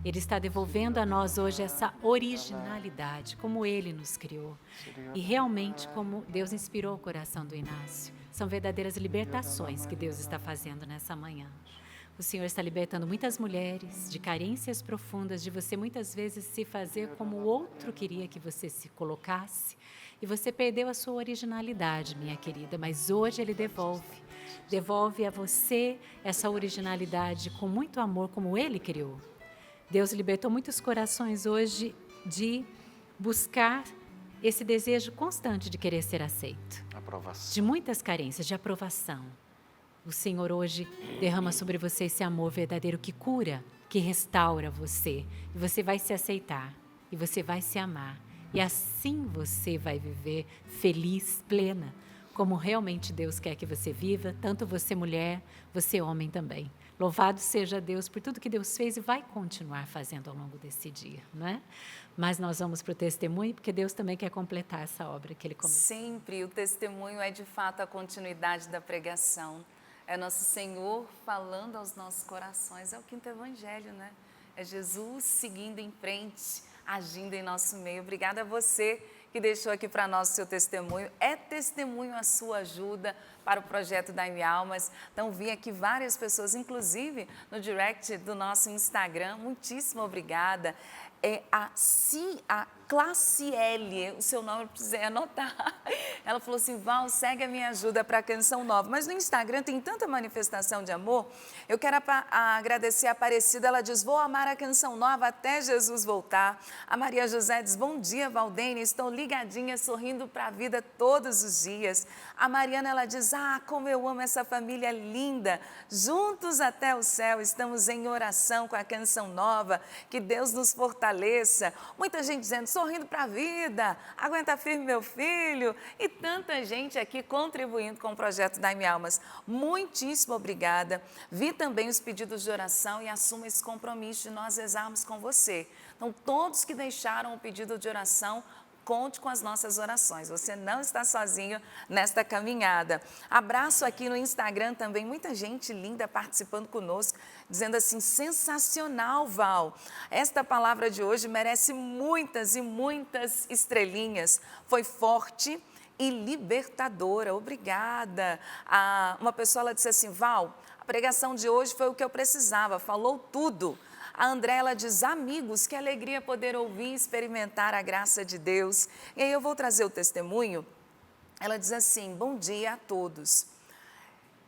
[SPEAKER 1] Ele está devolvendo a nós hoje essa originalidade, como Ele nos criou. E realmente, como Deus inspirou o coração do Inácio. São verdadeiras libertações que Deus está fazendo nessa manhã. O Senhor está libertando muitas mulheres de carências profundas, de você muitas vezes se fazer como o outro queria que você se colocasse. E você perdeu a sua originalidade, minha querida, mas hoje Ele devolve. Devolve a você essa originalidade com muito amor, como Ele criou. Deus libertou muitos corações hoje de buscar esse desejo constante de querer ser aceito.
[SPEAKER 3] Aprovação.
[SPEAKER 1] De muitas carências, de aprovação. O Senhor hoje derrama sobre você esse amor verdadeiro que cura, que restaura você. E você vai se aceitar, e você vai se amar. E assim você vai viver feliz, plena, como realmente Deus quer que você viva, tanto você mulher, você homem também. Louvado seja Deus por tudo que Deus fez e vai continuar fazendo ao longo desse dia, não é? Mas nós vamos para o testemunho, porque Deus também quer completar essa obra que Ele começou.
[SPEAKER 5] Sempre o testemunho é de fato a continuidade da pregação. É nosso Senhor falando aos nossos corações, é o quinto evangelho, né? É Jesus seguindo em frente, agindo em nosso meio. Obrigada a você que deixou aqui para nós o seu testemunho. É testemunho a sua ajuda para o projeto Dai-me Almas. Então, vi aqui várias pessoas, inclusive no direct do nosso Instagram. Muitíssimo obrigada. É a Classe L, o seu nome eu precisei anotar. Ela falou assim, Val, segue a minha ajuda para a Canção Nova. Mas no Instagram tem tanta manifestação de amor. Eu quero agradecer a Aparecida, ela diz, vou amar a Canção Nova até Jesus voltar. A Maria José diz, bom dia, Valdene, estou ligadinha, sorrindo para a vida todos os dias. A Mariana, ela diz, como eu amo essa família linda. Juntos até o céu, estamos em oração com a Canção Nova. Que Deus nos fortaleça. Muita gente dizendo, sorrindo para a vida, aguenta firme meu filho, e tanta gente aqui contribuindo com o projeto Dai-me Almas. Muitíssimo obrigada. Vi também os pedidos de oração e assumo esse compromisso de nós rezarmos com você. Então, todos que deixaram o pedido de oração, conte com as nossas orações. Você não está sozinho nesta caminhada. Abraço aqui no Instagram também, muita gente linda participando conosco, dizendo assim, sensacional, Val. Esta palavra de hoje merece muitas e muitas estrelinhas. Foi forte e libertadora. Obrigada. Uma pessoa ela disse assim, Val, a pregação de hoje foi o que eu precisava, falou tudo. A Andréla diz, amigos, que alegria poder ouvir e experimentar a graça de Deus. E aí eu vou trazer o testemunho. Ela diz assim, bom dia a todos.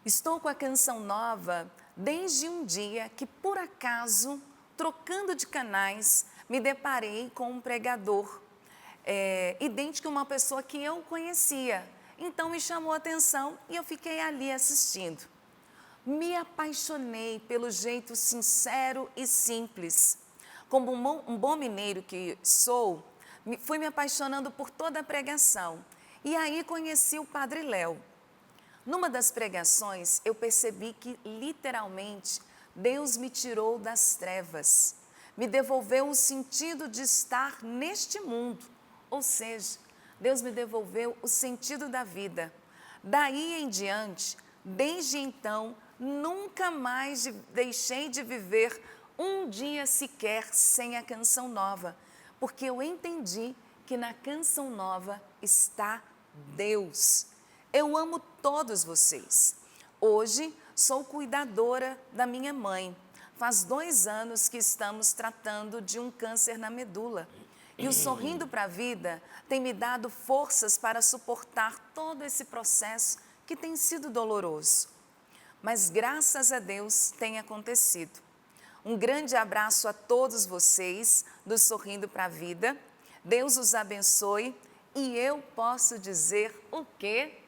[SPEAKER 5] Estou com a Canção Nova desde um dia que, por acaso, trocando de canais, me deparei com um pregador, idêntico a uma pessoa que eu conhecia. Então me chamou a atenção e eu fiquei ali assistindo. Me apaixonei pelo jeito sincero e simples. Como um bom mineiro que sou, fui me apaixonando por toda a pregação. E aí conheci o Padre Léo. Numa das pregações, eu percebi que, literalmente, Deus me tirou das trevas. Me devolveu o sentido de estar neste mundo. Ou seja, Deus me devolveu o sentido da vida. Daí em diante, desde então, nunca mais deixei de viver um dia sequer sem a Canção Nova, porque eu entendi que na Canção Nova está Deus. Eu amo todos vocês. Hoje sou cuidadora da minha mãe. Faz 2 anos que estamos tratando de um câncer na medula. E o Sorrindo para a Vida tem me dado forças para suportar todo esse processo que tem sido doloroso. Mas graças a Deus tem acontecido. Um grande abraço a todos vocês do Sorrindo para a Vida. Deus os abençoe e eu posso dizer o quê?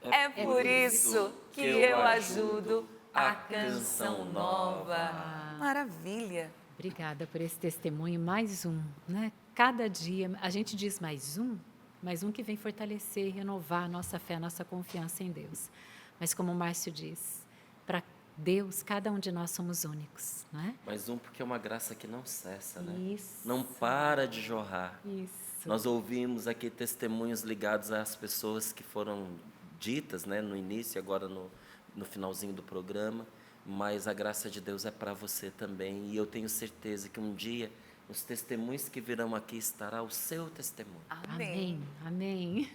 [SPEAKER 5] É por isso que eu ajudo a Canção Nova. Maravilha!
[SPEAKER 1] Obrigada por esse testemunho, mais um, né? Cada dia, a gente diz mais um que vem fortalecer e renovar a nossa fé, a nossa confiança em Deus. Mas como o Márcio diz, para Deus, cada um de nós somos únicos, não é?
[SPEAKER 2] Mais um porque é uma graça que não cessa, né?
[SPEAKER 1] Isso.
[SPEAKER 2] Não para de jorrar.
[SPEAKER 1] Isso.
[SPEAKER 2] Nós ouvimos aqui testemunhos ligados às pessoas que foram ditas, né, no início e agora no finalzinho do programa, mas a graça de Deus é para você também. E eu tenho certeza que um dia os testemunhos que virão aqui estará o seu testemunho.
[SPEAKER 1] Amém, amém.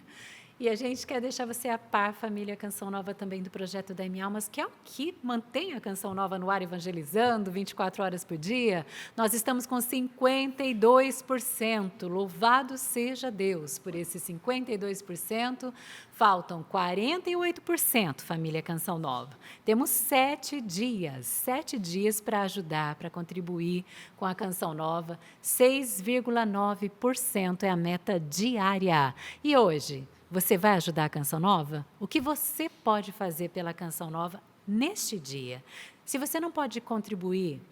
[SPEAKER 1] E a gente quer deixar você a par, família Canção Nova, também do projeto da M Almas, que é o que mantém a Canção Nova no ar, evangelizando 24 horas por dia. Nós estamos com 52%. Louvado seja Deus por esses 52%. Faltam 48%, família Canção Nova. Temos 7 dias para ajudar, para contribuir com a Canção Nova. 6,9% é a meta diária. E hoje, você vai ajudar a Canção Nova? O que você pode fazer pela Canção Nova neste dia? Se você não pode contribuir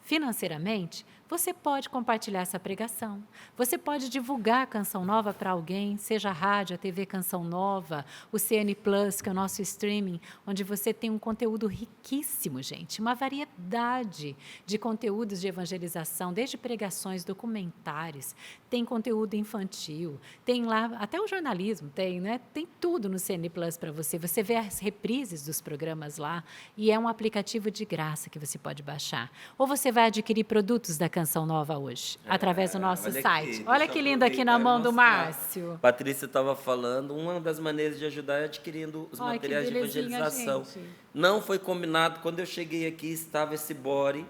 [SPEAKER 1] financeiramente, você pode compartilhar essa pregação. Você pode divulgar a Canção Nova para alguém, seja a rádio, a TV Canção Nova, o CN Plus, que é o nosso streaming, onde você tem um conteúdo riquíssimo, gente. Uma variedade de conteúdos de evangelização, desde pregações, documentários, tem conteúdo infantil, tem lá, até o jornalismo tem, né? Tem tudo no CN Plus para você. Você vê as reprises dos programas lá e é um aplicativo de graça que você pode baixar. Ou você vai adquirir produtos da Canção Nova hoje, através do nosso
[SPEAKER 2] olha
[SPEAKER 1] site.
[SPEAKER 2] aqui,
[SPEAKER 1] Olha
[SPEAKER 2] deixa
[SPEAKER 1] que
[SPEAKER 2] eu
[SPEAKER 1] lindo aqui na
[SPEAKER 2] aproveitar
[SPEAKER 1] mão
[SPEAKER 2] e
[SPEAKER 1] do
[SPEAKER 2] mostrar.
[SPEAKER 1] Márcio.
[SPEAKER 2] Patrícia estava falando, uma das maneiras de ajudar é adquirindo os
[SPEAKER 1] Ai, que
[SPEAKER 2] materiais de
[SPEAKER 1] belezinha,
[SPEAKER 2] evangelização.
[SPEAKER 1] gente.
[SPEAKER 2] Não foi combinado, quando eu cheguei aqui estava esse body,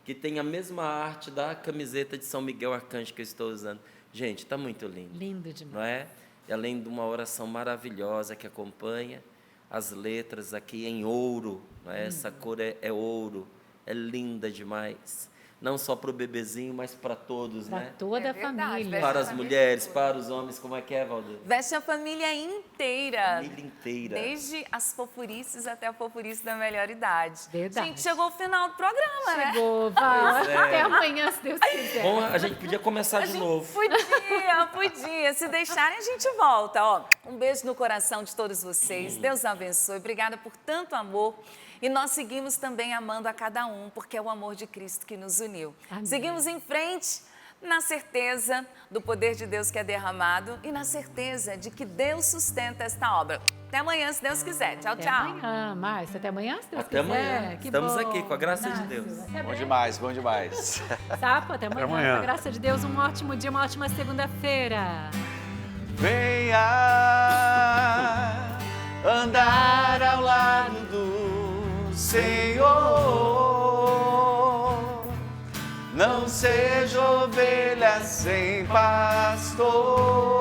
[SPEAKER 2] que tem a mesma arte da camiseta de São Miguel Arcanjo que eu estou usando. Gente, está muito lindo.
[SPEAKER 1] Lindo demais.
[SPEAKER 2] Não é? E além de uma oração maravilhosa que acompanha, as letras aqui em ouro, não é? Essa cor é ouro, é linda demais. Não só para o bebezinho, mas para todos,
[SPEAKER 1] Para
[SPEAKER 2] né?
[SPEAKER 1] toda a
[SPEAKER 5] verdade,
[SPEAKER 1] família.
[SPEAKER 5] veste
[SPEAKER 2] Para
[SPEAKER 5] a
[SPEAKER 2] as
[SPEAKER 5] família
[SPEAKER 2] mulheres,
[SPEAKER 5] toda.
[SPEAKER 2] para os homens, como é que é, Valdir?
[SPEAKER 5] Veste a família inteira.
[SPEAKER 2] Família inteira.
[SPEAKER 5] Desde as fofurices até a fofurice da melhor idade.
[SPEAKER 1] Verdade.
[SPEAKER 5] Gente, chegou o final do programa, né?
[SPEAKER 1] Chegou, Val.
[SPEAKER 2] Pois é.
[SPEAKER 1] Até amanhã, se Deus quiser.
[SPEAKER 2] Bom, a gente podia começar
[SPEAKER 5] A
[SPEAKER 2] de
[SPEAKER 5] gente
[SPEAKER 2] novo.
[SPEAKER 5] podia. Se deixarem, a gente volta. Ó, um beijo no coração de todos vocês. Deus abençoe. Obrigada por tanto amor. E nós seguimos também amando a cada um, porque é o amor de Cristo que nos uniu.
[SPEAKER 1] Amém.
[SPEAKER 5] Seguimos em frente, na certeza do poder de Deus que é derramado e na certeza de que Deus sustenta esta obra. Até amanhã, se Deus quiser. Tchau,
[SPEAKER 1] Até
[SPEAKER 5] tchau.
[SPEAKER 1] amanhã, Márcio. Até amanhã, se Deus
[SPEAKER 2] Até
[SPEAKER 1] quiser.
[SPEAKER 2] amanhã.
[SPEAKER 1] Que
[SPEAKER 2] Estamos
[SPEAKER 1] bom.
[SPEAKER 2] aqui, com a graça de
[SPEAKER 1] Inácio,
[SPEAKER 2] Deus.
[SPEAKER 1] até
[SPEAKER 3] Bom
[SPEAKER 1] breve.
[SPEAKER 3] demais, bom demais.
[SPEAKER 1] Sapo, até amanhã.
[SPEAKER 4] amanhã.
[SPEAKER 1] Com a graça de Deus, um ótimo dia, uma ótima segunda-feira.
[SPEAKER 3] Venha andar ao lado do Senhor. Não seja ovelha sem pastor.